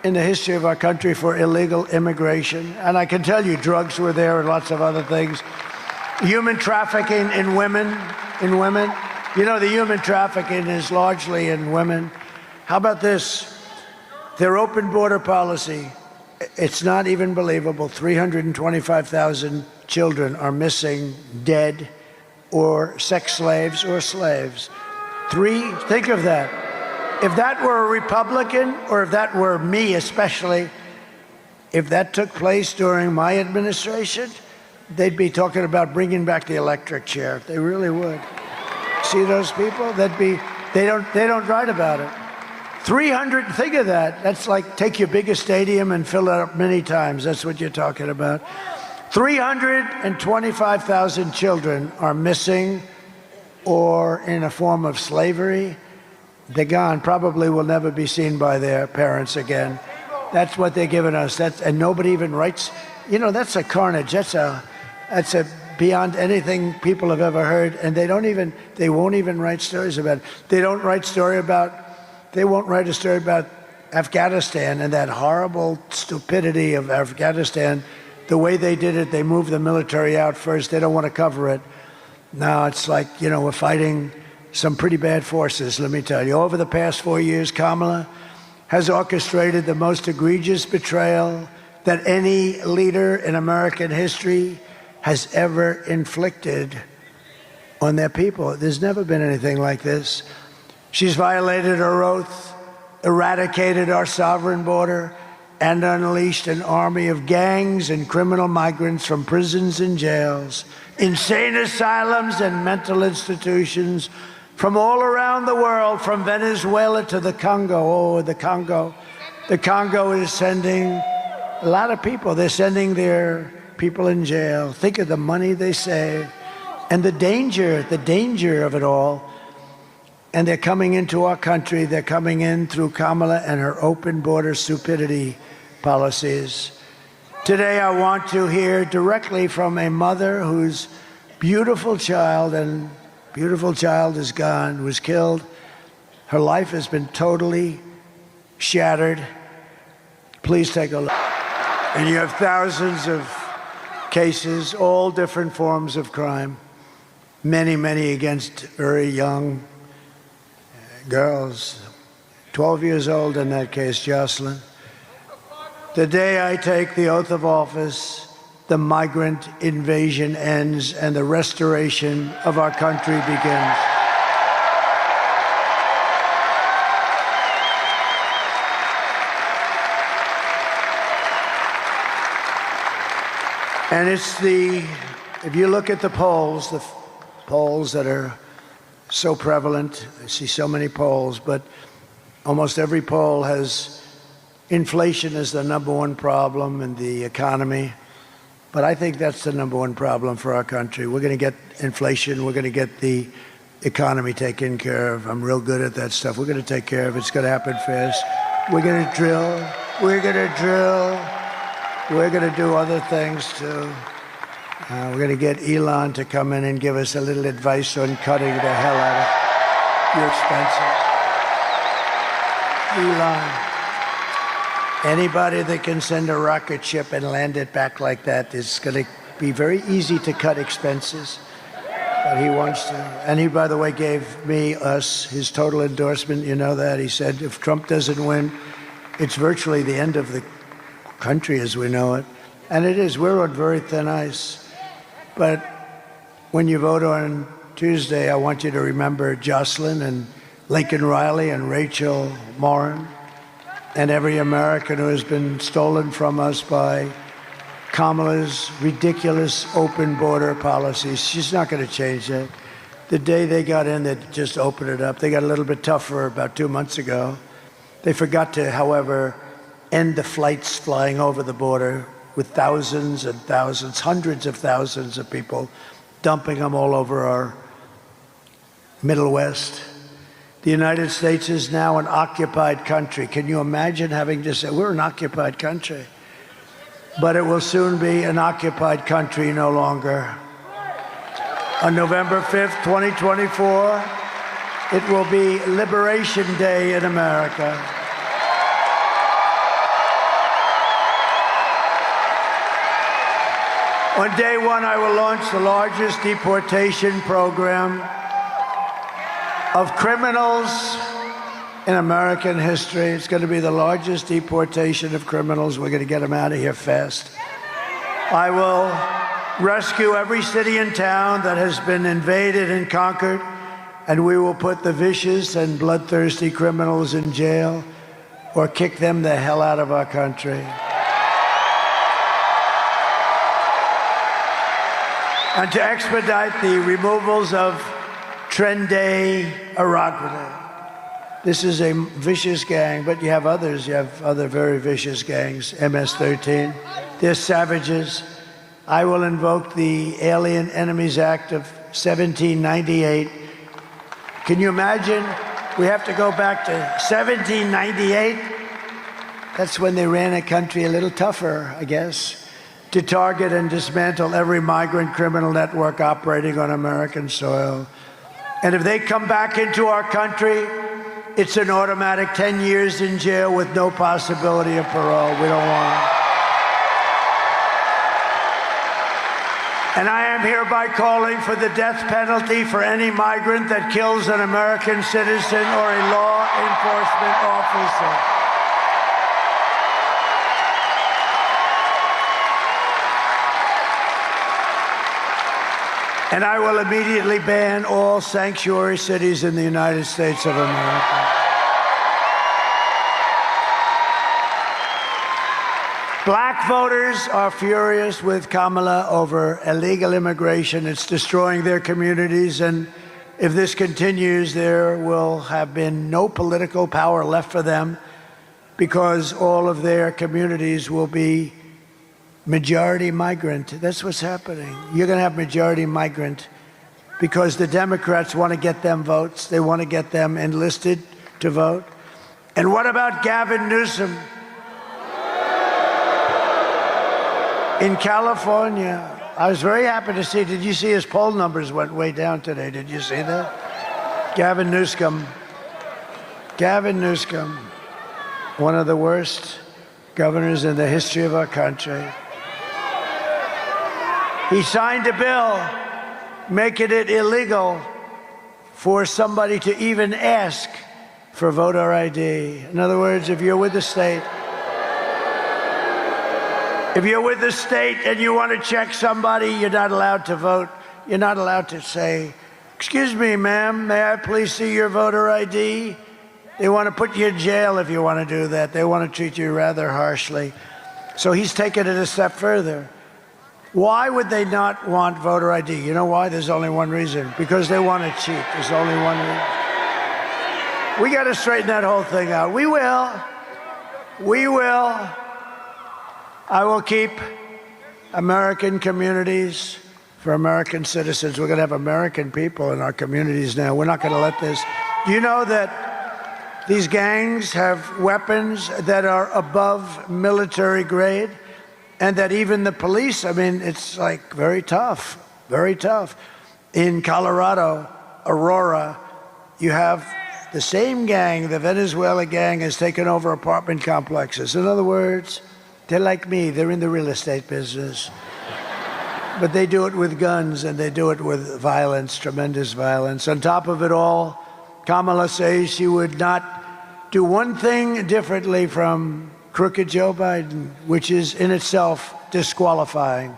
in the history of our country for illegal immigration. And I can tell you, drugs were there and lots of other things. Human trafficking in women. The human trafficking is largely in women. How about this? Their open border policy, it's not even believable. 325,000 children are missing, dead, or sex slaves or slaves. Think of that. If that were a Republican, or if that were me especially, if that took place during my administration, they'd be talking about bringing back the electric chair. They really would. See those people? They don't write about it. 300, think of that. That's like take your biggest stadium and fill it up many times. That's what you're talking about. 325,000 children are missing or in a form of slavery. They're gone, probably will never be seen by their parents again. That's what they're giving us. And nobody even writes. That's a carnage. That's a beyond anything people have ever heard. And they won't even write stories about it. They won't write a story about Afghanistan and that horrible stupidity of Afghanistan. The way they did it, they moved the military out first. They don't want to cover it. Now it's like, we're fighting some pretty bad forces, let me tell you. Over the past 4 years, Kamala has orchestrated the most egregious betrayal that any leader in American history has ever inflicted on their people. There's never been anything like this. She's violated her oath, eradicated our sovereign border, and unleashed an army of gangs and criminal migrants from prisons and jails, insane asylums and mental institutions from all around the world, from Venezuela to the Congo. Oh, the Congo. The Congo is sending a lot of people. They're sending their people in jail. Think of the money they save and the danger of it all. And they're coming into our country. They're coming in through Kamala and her open border stupidity policies. Today, I want to hear directly from a mother whose beautiful child is gone, was killed. Her life has been totally shattered. Please take a look. And you have thousands of cases, all different forms of crime, many against very young girls, 12 years old in that case, Jocelyn. The day I take the oath of office, the migrant invasion ends and the restoration of our country begins. And if you look at the polls that are so prevalent, I see so many polls, but almost every poll has inflation as the #1 problem in the economy. But I think that's the #1 problem for our country. We're going to get inflation. We're going to get the economy taken care of. I'm real good at that stuff. We're going to take care of it. It's going to happen fast. We're going to drill. We're going to drill. We're going to do other things, too. We're going to get Elon to come in and give us a little advice on cutting the hell out of your expenses. Elon. Anybody that can send a rocket ship and land it back like that is going to be very easy to cut expenses. But he wants to. And he, by the way, gave us his total endorsement. You know that. He said if Trump doesn't win, it's virtually the end of the country as we know it. And it is. We're on very thin ice. But when you vote on Tuesday, I want you to remember Jocelyn and Lincoln Riley and Rachel Morin and every American who has been stolen from us by Kamala's ridiculous open border policies. She's not going to change that. The day they got in, they just opened it up. They got a little bit tougher about 2 months ago. They forgot to, however, end the flights flying over the border with thousands and thousands, hundreds of thousands of people, dumping them all over our Middle West. The United States is now an occupied country. Can you imagine having to say, we're an occupied country? But it will soon be an occupied country no longer. On November 5th, 2024, it will be Liberation Day in America. On day one, I will launch the largest deportation program of criminals in American history. It's going to be the largest deportation of criminals. We're going to get them out of here fast. I will rescue every city and town that has been invaded and conquered, and we will put the vicious and bloodthirsty criminals in jail or kick them the hell out of our country. And to expedite the removals of Trenday Aragwana. This is a vicious gang, but you have others. You have other very vicious gangs, MS-13. They're savages. I will invoke the Alien Enemies Act of 1798. Can you imagine? We have to go back to 1798. That's when they ran a country a little tougher, I guess, to target and dismantle every migrant criminal network operating on American soil. And if they come back into our country, it's an automatic 10 years in jail with no possibility of parole. We don't want them. And I am hereby calling for the death penalty for any migrant that kills an American citizen or a law enforcement officer. And I will immediately ban all sanctuary cities in the United States of America. Black voters are furious with Kamala over illegal immigration. It's destroying their communities, and if this continues, there will have been no political power left for them because all of their communities will be majority migrant. That's what's happening. You're going to have majority migrant because the Democrats want to get them votes. They want to get them enlisted to vote. And what about Gavin Newsom? In California, I was very happy to see, did you see his poll numbers went way down today? Did you see that? Gavin Newsom, one of the worst governors in the history of our country. He signed a bill making it illegal for somebody to even ask for voter ID. In other words, if you're with the state, and you want to check somebody, you're not allowed to vote. You're not allowed to say, "Excuse me, ma'am, may I please see your voter ID?" They want to put you in jail if you want to do that. They want to treat you rather harshly. So he's taken it a step further. Why would they not want voter ID? You know why? There's only one reason. Because they want to cheat. There's only one reason. We got to straighten that whole thing out. We will. I will keep American communities for American citizens. We're going to have American people in our communities now. We're not going to let this. Do you know that these gangs have weapons that are above military grade? And that even the police, I mean, it's like very tough, very tough. In Colorado, Aurora, you have the same gang, the Venezuela gang, has taken over apartment complexes. In other words, they're like me. They're in the real estate business. But they do it with guns, and they do it with violence, tremendous violence. On top of it all, Kamala says she would not do one thing differently from crooked Joe Biden, which is in itself disqualifying.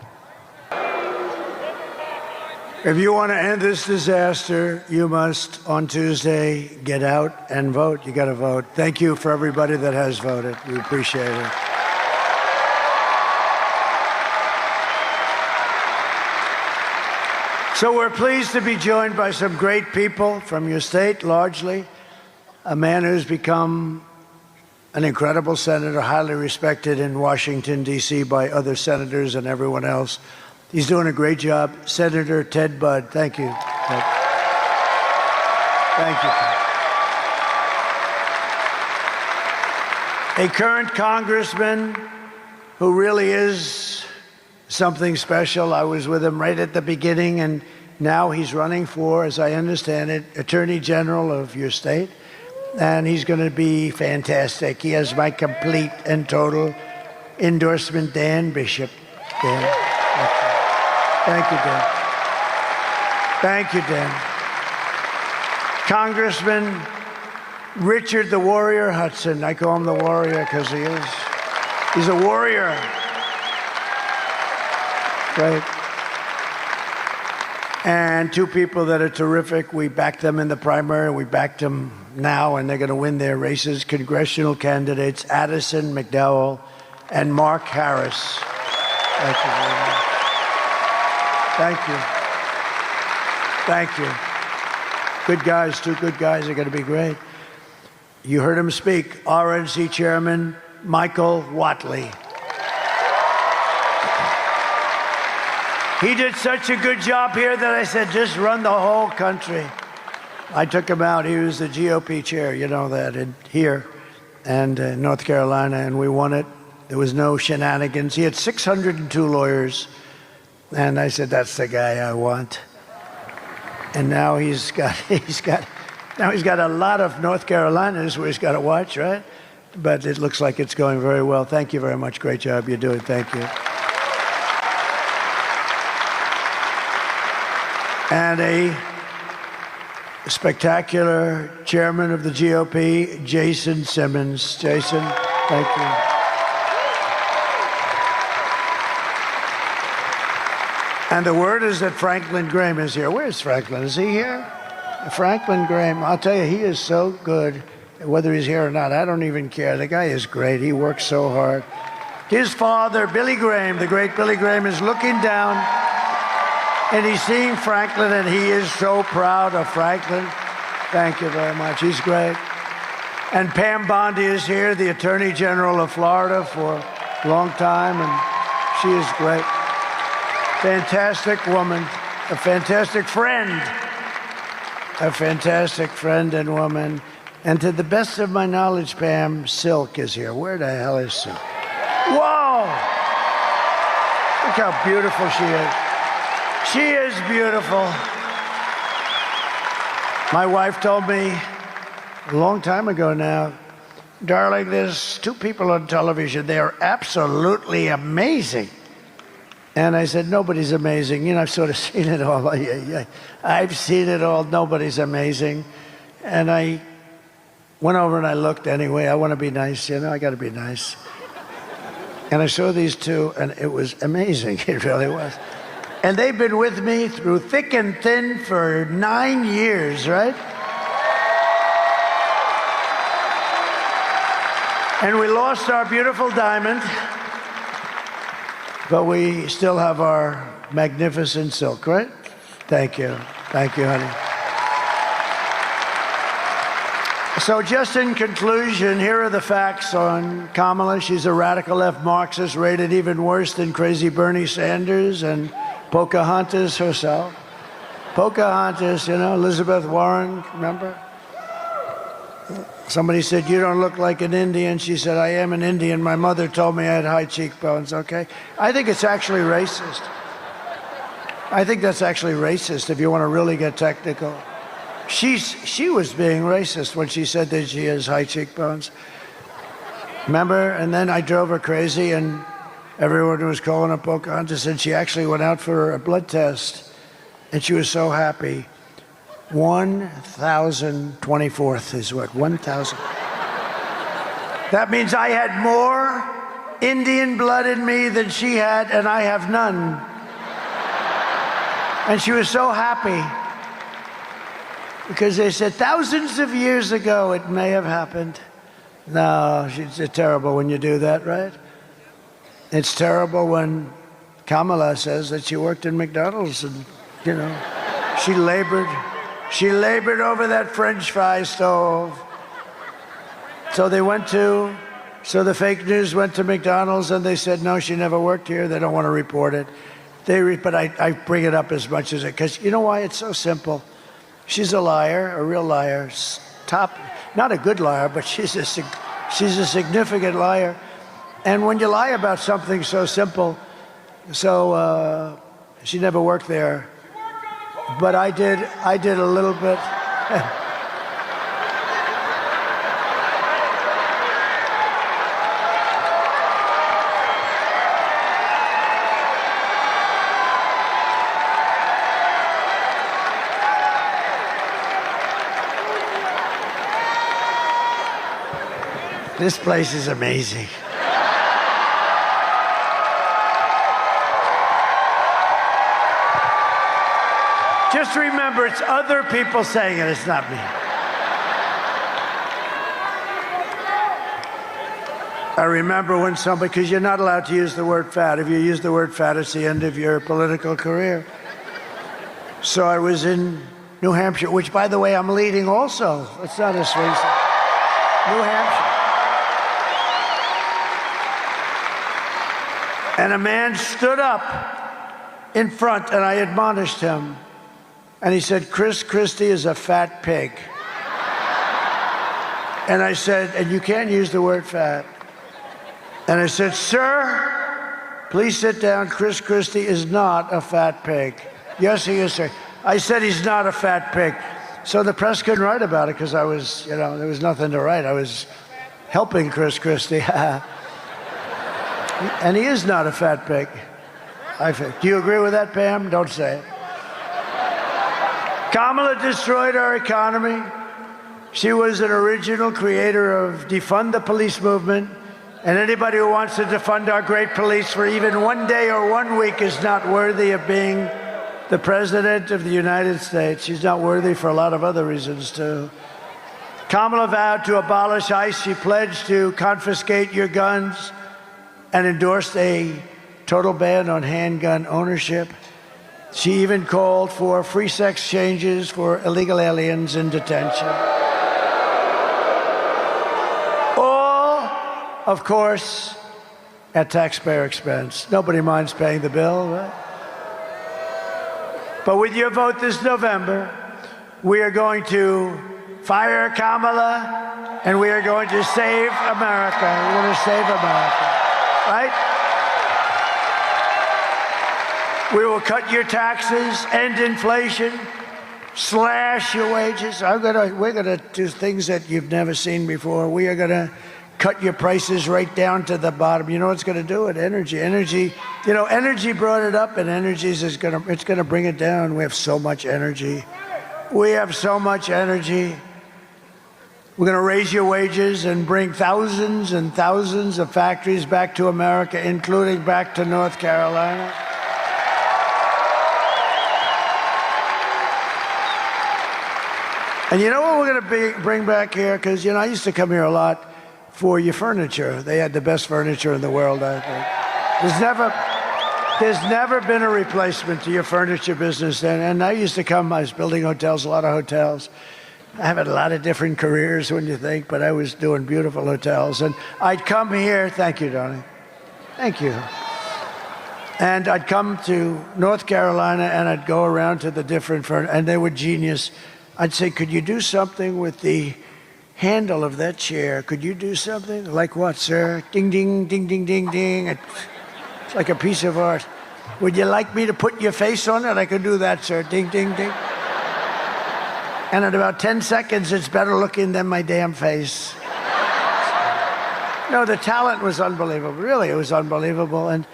If you want to end this disaster, you must, on Tuesday, get out and vote. You got to vote. Thank you for everybody that has voted. We appreciate it. So we're pleased to be joined by some great people from your state, largely. A man who's become an incredible senator, highly respected in Washington, D.C. by other senators and everyone else. He's doing a great job. Senator Ted Budd. Thank you. Thank you. A current congressman who really is something special. I was with him right at the beginning, and now he's running for, as I understand it, Attorney General of your state. And he's going to be fantastic. He has my complete and total endorsement, Dan Bishop. Dan. Thank you, Dan. Thank you, Dan. Congressman Richard the Warrior Hudson. I call him the Warrior because he is. He's a warrior. Right. And two people that are terrific. We backed them in the primary. We backed them now, and they're going to win their races. Congressional candidates Addison McDowell and Mark Harris. Thank you very much. Thank you. Good guys, two good guys are going to be great. You heard him speak. RNC Chairman Michael Whatley. He did such a good job here that I said, just run the whole country. I took him out. He was the GOP chair, you know that, here and North Carolina, and we won it. There was no shenanigans. He had 602 lawyers, and I said, that's the guy I want. And now he's got a lot of North Carolinas where he's got to watch, right? But it looks like it's going very well. Thank you very much. Great job you're doing. Thank you. And a spectacular chairman of the GOP, Jason Simmons. Jason, thank you. And the word is that Franklin Graham is here. Where's Franklin? Is he here? Franklin Graham, I'll tell you, he is so good. Whether he's here or not, I don't even care. The guy is great. He works so hard. His father, Billy Graham, the great Billy Graham, is looking down, and he's seeing Franklin, and he is so proud of Franklin. Thank you very much. He's great. And Pam Bondi is here, the Attorney General of Florida for a long time, and she is great. Fantastic woman, a fantastic friend. A fantastic friend and woman. And to the best of my knowledge, Pam, Silk is here. Where the hell is Silk? Whoa! Look how beautiful she is. She is beautiful. My wife told me a long time ago now, darling, there's two people on television. They are absolutely amazing. And I said, nobody's amazing. You know, I've sort of seen it all. I've seen it all. Nobody's amazing. And I went over and I looked anyway. I want to be nice, you know, I got to be nice. And I saw these two, and it was amazing. It really was. And they've been with me through thick and thin for 9 years, right? And we lost our beautiful Diamond, but we still have our magnificent Silk, right? Thank you. Thank you, honey. So just in conclusion, here are the facts on Kamala. She's a radical left Marxist, rated even worse than crazy Bernie Sanders and Pocahontas herself. Pocahontas, you know, Elizabeth Warren, remember? Somebody said, you don't look like an Indian. She said, I am an Indian. My mother told me I had high cheekbones, okay? I think it's actually racist. I think that's actually racist if you want to really get technical. She was being racist when she said that she has high cheekbones. Remember? And then I drove her crazy, and everyone was calling her Pocahontas, and she actually went out for a blood test, and she was so happy. 1,024th is what? 1,000. That means I had more Indian blood in me than she had, and I have none. And she was so happy. Because they said thousands of years ago it may have happened. No, it's terrible when you do that, right? It's terrible when Kamala says that she worked in McDonald's and, you know, she labored over that French fry stove. So the fake news went to McDonald's and they said, no, she never worked here. They don't want to report it. But I bring it up as much as it, because you know why? It's so simple. She's a liar, a real liar, not a good liar, but she's a significant liar. And when you lie about something so simple, she never worked there, but I did a little bit. This place is amazing. Just remember, it's other people saying it, it's not me. I remember when somebody, because you're not allowed to use the word fat. If you use the word fat, it's the end of your political career. So I was in New Hampshire, which, by the way, I'm leading also. It's not as recent. New Hampshire. And a man stood up in front, and I admonished him. And he said, Chris Christie is a fat pig. And I said, and you can't use the word fat. And I said, sir, please sit down. Chris Christie is not a fat pig. Yes, he is, sir. I said he's not a fat pig. So the press couldn't write about it because I was, you know, there was nothing to write. I was helping Chris Christie. And he is not a fat pig. Do you agree with that, Pam? Don't say it. Kamala destroyed our economy. She was an original creator of defund the police movement. And anybody who wants to defund our great police for even one day or 1 week is not worthy of being the President of the United States. She's not worthy for a lot of other reasons, too. Kamala vowed to abolish ICE. She pledged to confiscate your guns and endorsed a total ban on handgun ownership. She even called for free sex changes for illegal aliens in detention. All, of course, at taxpayer expense. Nobody minds paying the bill, right? But with your vote this November, we are going to fire Kamala, and we are going to save America. We're going to save America, right? We will cut your taxes, end inflation, slash your wages. We're going to do things that you've never seen before. We are going to cut your prices right down to the bottom. You know what's going to do it? Energy. Energy brought it up, and it's going to bring it down. We have so much energy. We have so much energy. We're going to raise your wages and bring thousands and thousands of factories back to America, including back to North Carolina. And you know what we're going to bring back here? Because, I used to come here a lot for your furniture. They had the best furniture in the world, I think. There's never been a replacement to your furniture business. And I used to come, I was building hotels, a lot of hotels. I have had a lot of different careers when you think, but I was doing beautiful hotels. And I'd come here, thank you, Donnie. Thank you. And I'd come to North Carolina and I'd go around to the different and they were genius. I'd say, could you do something with the handle of that chair? Could you do something? Like what, sir? Ding, ding, ding, ding, ding, ding. It's like a piece of art. Would you like me to put your face on it? I could do that, sir. Ding, ding, ding. And in about 10 seconds, it's better looking than my damn face. No, the talent was unbelievable. Really, it was unbelievable. And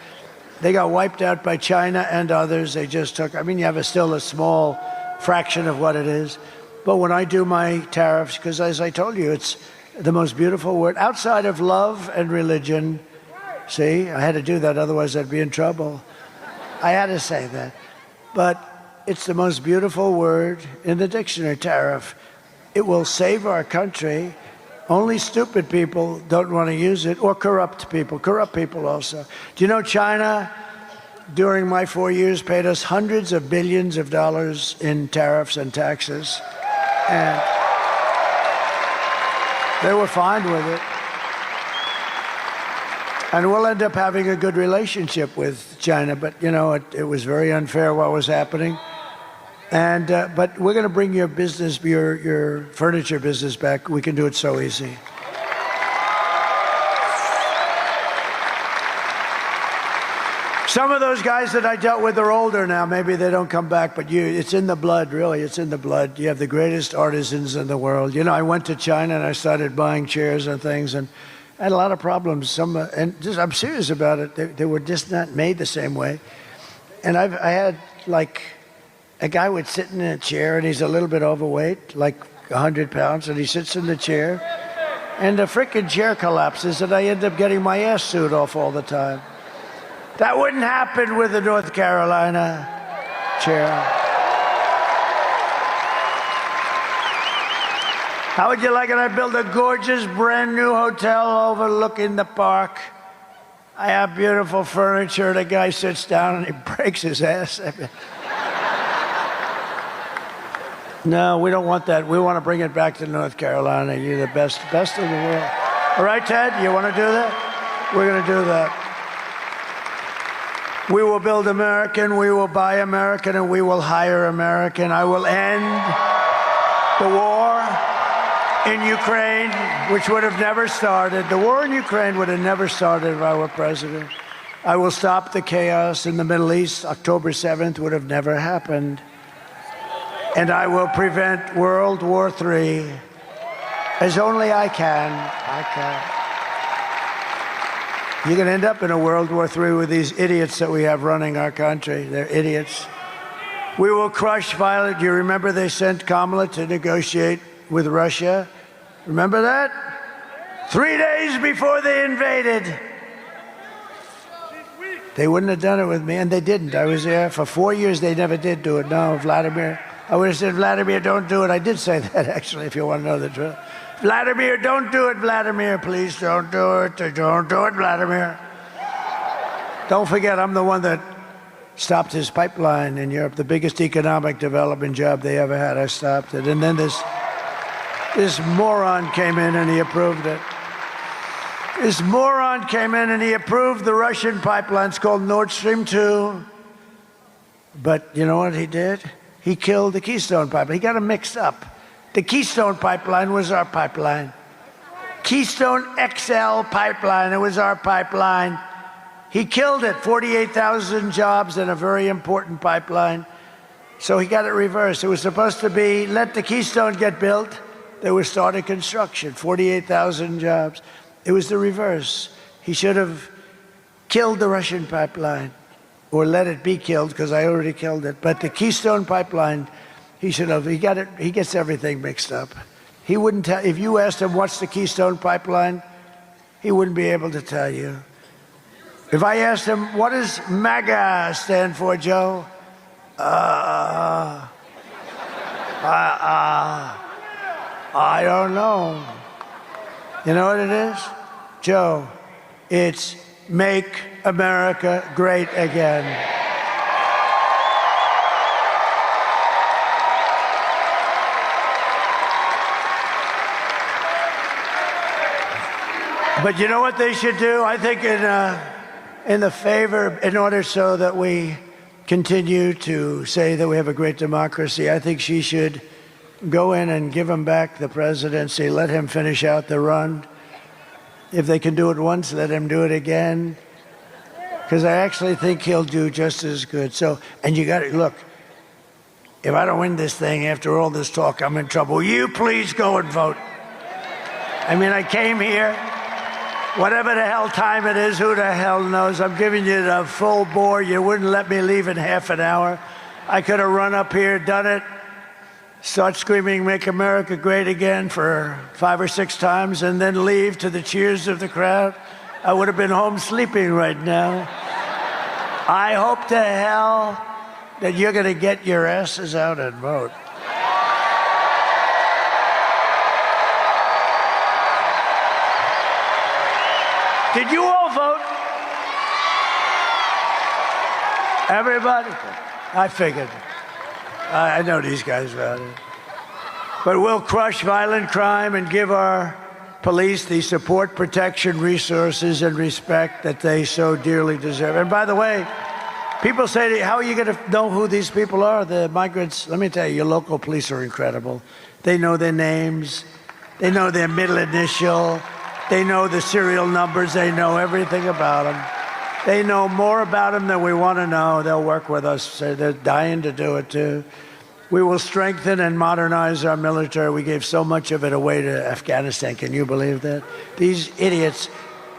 they got wiped out by China and others. They just took, you have still a small fraction of what it is. But when I do my tariffs, because as I told you, it's the most beautiful word. Outside of love and religion, see, I had to do that, otherwise I'd be in trouble. I had to say that. But it's the most beautiful word in the dictionary, tariff. It will save our country. Only stupid people don't want to use it, or corrupt people also. Do you know China, during my 4 years, paid us hundreds of billions of dollars in tariffs and taxes? And they were fine with it. And we'll end up having a good relationship with China, but, it was very unfair what was happening. And but we're going to bring your business, your furniture business back. We can do it so easy. Some of those guys that I dealt with are older now. Maybe they don't come back, but it's in the blood, really. It's in the blood. You have the greatest artisans in the world. I went to China and I started buying chairs and things, and I had a lot of problems. I'm serious about it. They were just not made the same way. And I had a guy would sit in a chair, and he's a little bit overweight, like 100 pounds, and he sits in the chair, and the frickin' chair collapses, and I end up getting my ass sued off all the time. That wouldn't happen with the North Carolina chair. How would you like it? I built a gorgeous, brand new hotel overlooking the park. I have beautiful furniture. The guy sits down and he breaks his ass. No, we don't want that. We want to bring it back to North Carolina. You're the best in the world. All right, Ted, you want to do that? We're going to do that. We will build American, we will buy American, and we will hire American. I will end the war in Ukraine, which would have never started. The war in Ukraine would have never started if I were president. I will stop the chaos in the Middle East. October 7th would have never happened. And I will prevent World War III as only I can. You're going to end up in a World War III with these idiots that we have running our country. They're idiots. We will crush violence. You remember they sent Kamala to negotiate with Russia? Remember that? 3 days before they invaded. They wouldn't have done it with me, and they didn't. I was there for 4 years. They never did do it. No, Vladimir. I would have said, Vladimir, don't do it. I did say that, actually, if you want to know the truth. Vladimir, don't do it, Vladimir. Please don't do it. Don't do it, Vladimir. Don't forget, I'm the one that stopped his pipeline in Europe, the biggest economic development job they ever had. I stopped it. And then this moron came in and he approved it. This moron came in and he approved the Russian pipeline. It's called Nord Stream 2. But you know what he did? He killed the Keystone pipeline. He got them mixed up. The Keystone pipeline was our pipeline. Keystone XL pipeline, it was our pipeline. He killed it, 48,000 jobs in a very important pipeline. So he got it reversed. It was supposed to be, let the Keystone get built. They were starting construction, 48,000 jobs. It was the reverse. He should have killed the Russian pipeline, or let it be killed, because I already killed it. But the Keystone pipeline, he should have, he gets everything mixed up. He wouldn't tell, if you asked him what's the Keystone pipeline, he wouldn't be able to tell you. If I asked him, what does MAGA stand for, Joe? I don't know. You know what it is? Joe, it's Make America Great Again. But you know what they should do? I think in the favor, in order so that we continue to say that we have a great democracy, I think she should go in and give him back the presidency, let him finish out the run. If they can do it once, let him do it again. Because I actually think he'll do just as good. So, and you got to, look, if I don't win this thing after all this talk, I'm in trouble. Will you please go and vote? I mean, I came here. Whatever the hell time it is, who the hell knows? I'm giving you the full bore. You wouldn't let me leave in half an hour. I could have run up here, done it, start screaming, Make America Great Again for 5 or 6 times, and then leave to the cheers of the crowd. I would have been home sleeping right now. I hope to hell that you're going to get your asses out and vote. Did you all vote? Everybody? I figured. I know these guys voted. But we'll crush violent crime and give our police the support, protection, resources, and respect that they so dearly deserve. And by the way, people say to you, how are you going to know who these people are, the migrants? Let me tell you, your local police are incredible. They know their names. They know their middle initial. They know the serial numbers. They know everything about them. They know more about them than we want to know. They'll work with us. They're dying to do it, too. We will strengthen and modernize our military. We gave so much of it away to Afghanistan. Can you believe that? These idiots,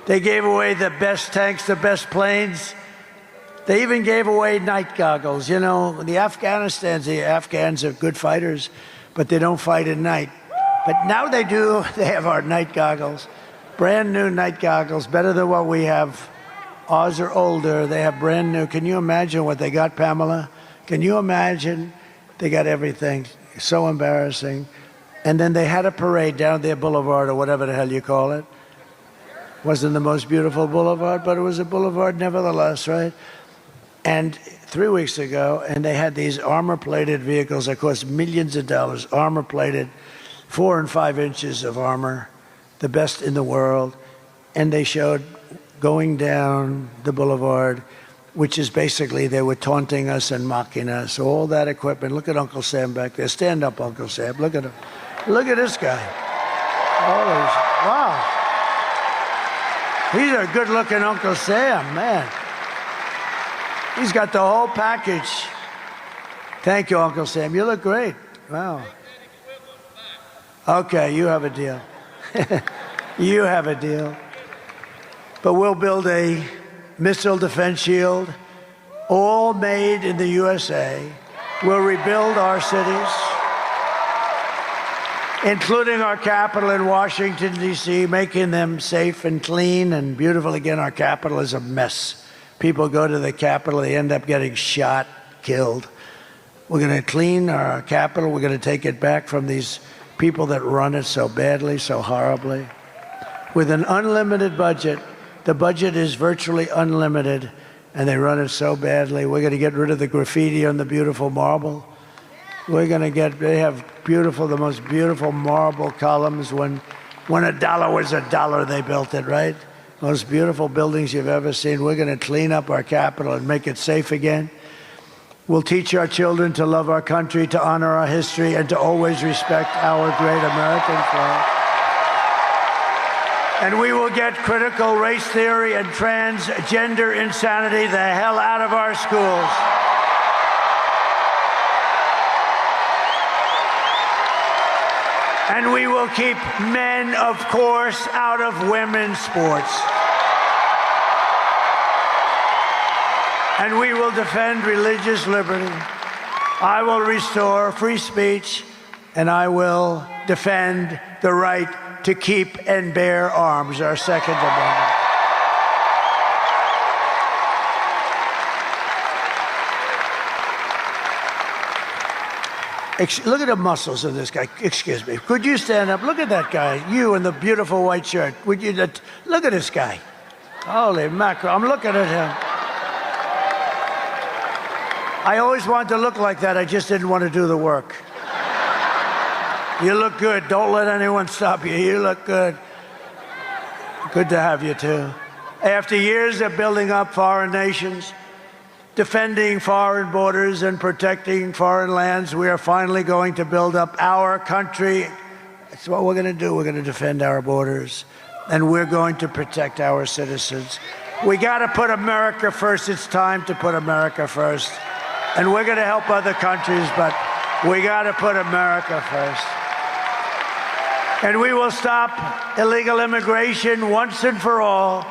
they gave away the best tanks, the best planes. They even gave away night goggles. You know, the Afghans are good fighters, but they don't fight at night. But now they do. They have our night goggles. Brand new night goggles, better than what we have. Ours are older. They have brand new. Can you imagine what they got, Pamela? Can you imagine? They got everything. So embarrassing. And then they had a parade down their boulevard, or whatever the hell you call it. Wasn't the most beautiful boulevard, but it was a boulevard nevertheless, right? And 3 weeks ago, and they had these armor-plated vehicles that cost millions of dollars, armor-plated, 4 and 5 inches of armor, the best in the world. And they showed going down the boulevard, which is basically they were taunting us and mocking us. All that equipment. Look at Uncle Sam back there. Stand up, Uncle Sam. Look at him. Look at this guy. Wow. He's a good-looking Uncle Sam, man. He's got the whole package. Thank you, Uncle Sam. You look great. Wow. Okay, you have a deal. You have a deal. But we'll build a missile defense shield, all made in the USA. We'll rebuild our cities, including our capital in Washington, D.C., making them safe and clean and beautiful again. Our capital is a mess. People go to the capital, they end up getting shot, killed. We're going to clean our capital. We're going to take it back from these people that run it so badly, so horribly. With an unlimited budget, the budget is virtually unlimited. and they run it so badly. We're going to get rid of the graffiti on the beautiful marble. We're going to they have the most beautiful marble columns. When a dollar was a dollar, they built it, right? Most beautiful buildings you've ever seen. We're going to clean up our capital and make it safe again. We'll teach our children to love our country, to honor our history, and to always respect our great American flag. And we will get critical race theory and transgender insanity the hell out of our schools. And we will keep men, of course, out of women's sports. And we will defend religious liberty. I will restore free speech, and I will defend the right to keep and bear arms, our Second Amendment. Look at the muscles of this guy. Excuse me. Could you stand up? Look at that guy. You in the beautiful white shirt. Would you look at this guy? Holy mackerel. I'm looking at him. I always wanted to look like that. I just didn't want to do the work. You look good. Don't let anyone stop you. You look good. Good to have you, too. After years of building up foreign nations, defending foreign borders and protecting foreign lands, we are finally going to build up our country. That's what we're going to do. We're going to defend our borders, and we're going to protect our citizens. We got to put America first. It's time to put America first. And we're going to help other countries, but we got to put America first. And we will stop illegal immigration once and for all.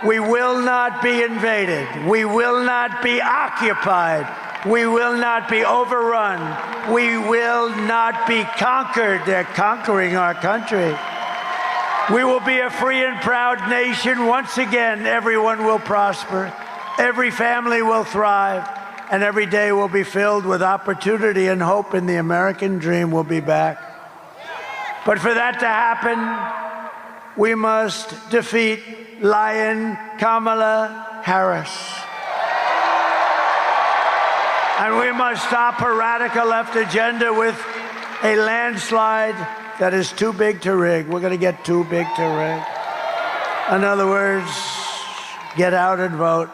We will not be invaded. We will not be occupied. We will not be overrun. We will not be conquered. They're conquering our country. We will be a free and proud nation. Once again, everyone will prosper. Every family will thrive. And every day will be filled with opportunity and hope, and the American dream will be back. But for that to happen, we must defeat Lion Kamala Harris. And we must stop her radical left agenda with a landslide that is too big to rig. We're going to get too big to rig. In other words, get out and vote.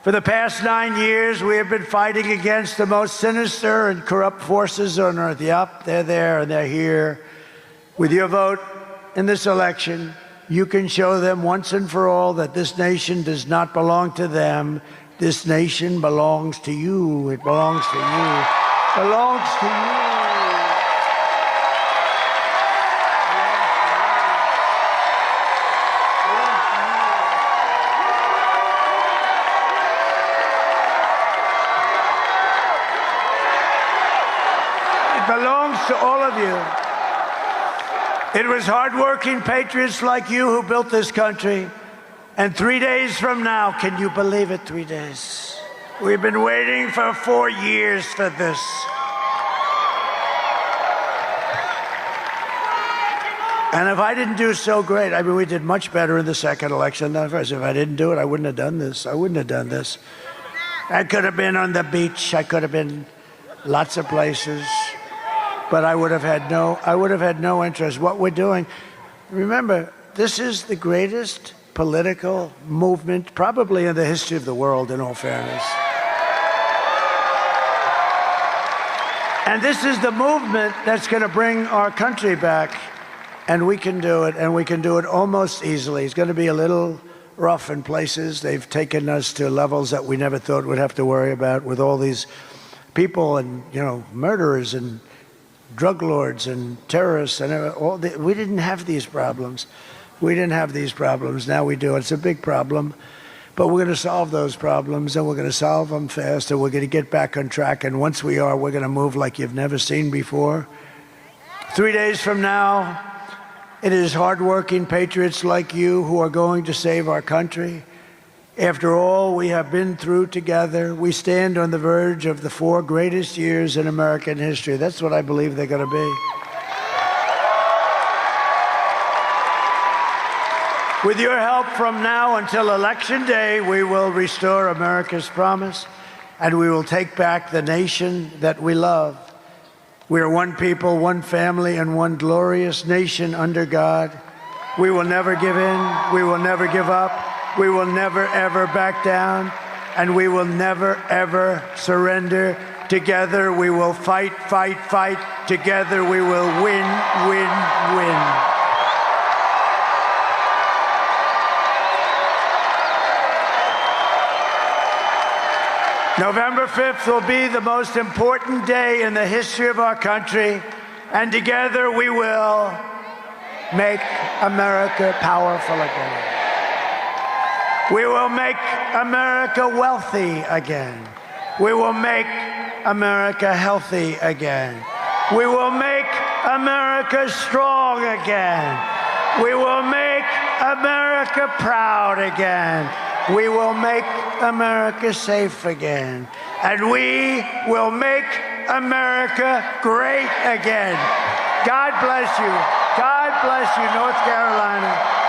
For the past 9 years, we have been fighting against the most sinister and corrupt forces on earth. Yup, they're there and they're here. With your vote in this election, you can show them once and for all that this nation does not belong to them. This nation belongs to you. It belongs to you. It belongs to you. To all of you. It was hardworking patriots like you who built this country. And 3 days from now, can you believe it, 3 days? We've been waiting for 4 years for this. And if I didn't do so great, I mean, we did much better in the second election than the first. If I didn't do it, I wouldn't have done this. I wouldn't have done this. I could have been on the beach. I could have been lots of places. But I would have had no interest. What we're doing, remember, this is the greatest political movement probably in the history of the world, in all fairness. And this is the movement that's going to bring our country back. And we can do it, and we can do it almost easily. It's going to be a little rough in places. They've taken us to levels that we never thought we'd have to worry about, with all these people and, murderers and drug lords and terrorists and all. We didn't have these problems. We didn't have these problems. Now we do. It's a big problem. But we're going to solve those problems, and we're going to solve them fast, and we're going to get back on track. And once we are, we're going to move like you've never seen before. 3 days from now, it is hardworking patriots like you who are going to save our country. After all we have been through together, we stand on the verge of the 4 greatest years in American history. That's what I believe they're going to be. With your help from now until Election Day, we will restore America's promise, and we will take back the nation that we love. We are one people, one family, and one glorious nation under God. We will never give in. We will never give up. We will never, ever back down. And we will never, ever surrender. Together we will fight, fight, fight. Together we will win, win, win. November 5th will be the most important day in the history of our country, and together we will make America powerful again. We will make America wealthy again. We will make America healthy again. We will make America strong again. We will make America proud again. We will make America safe again. And we will make America great again. God bless you. God bless you, North Carolina.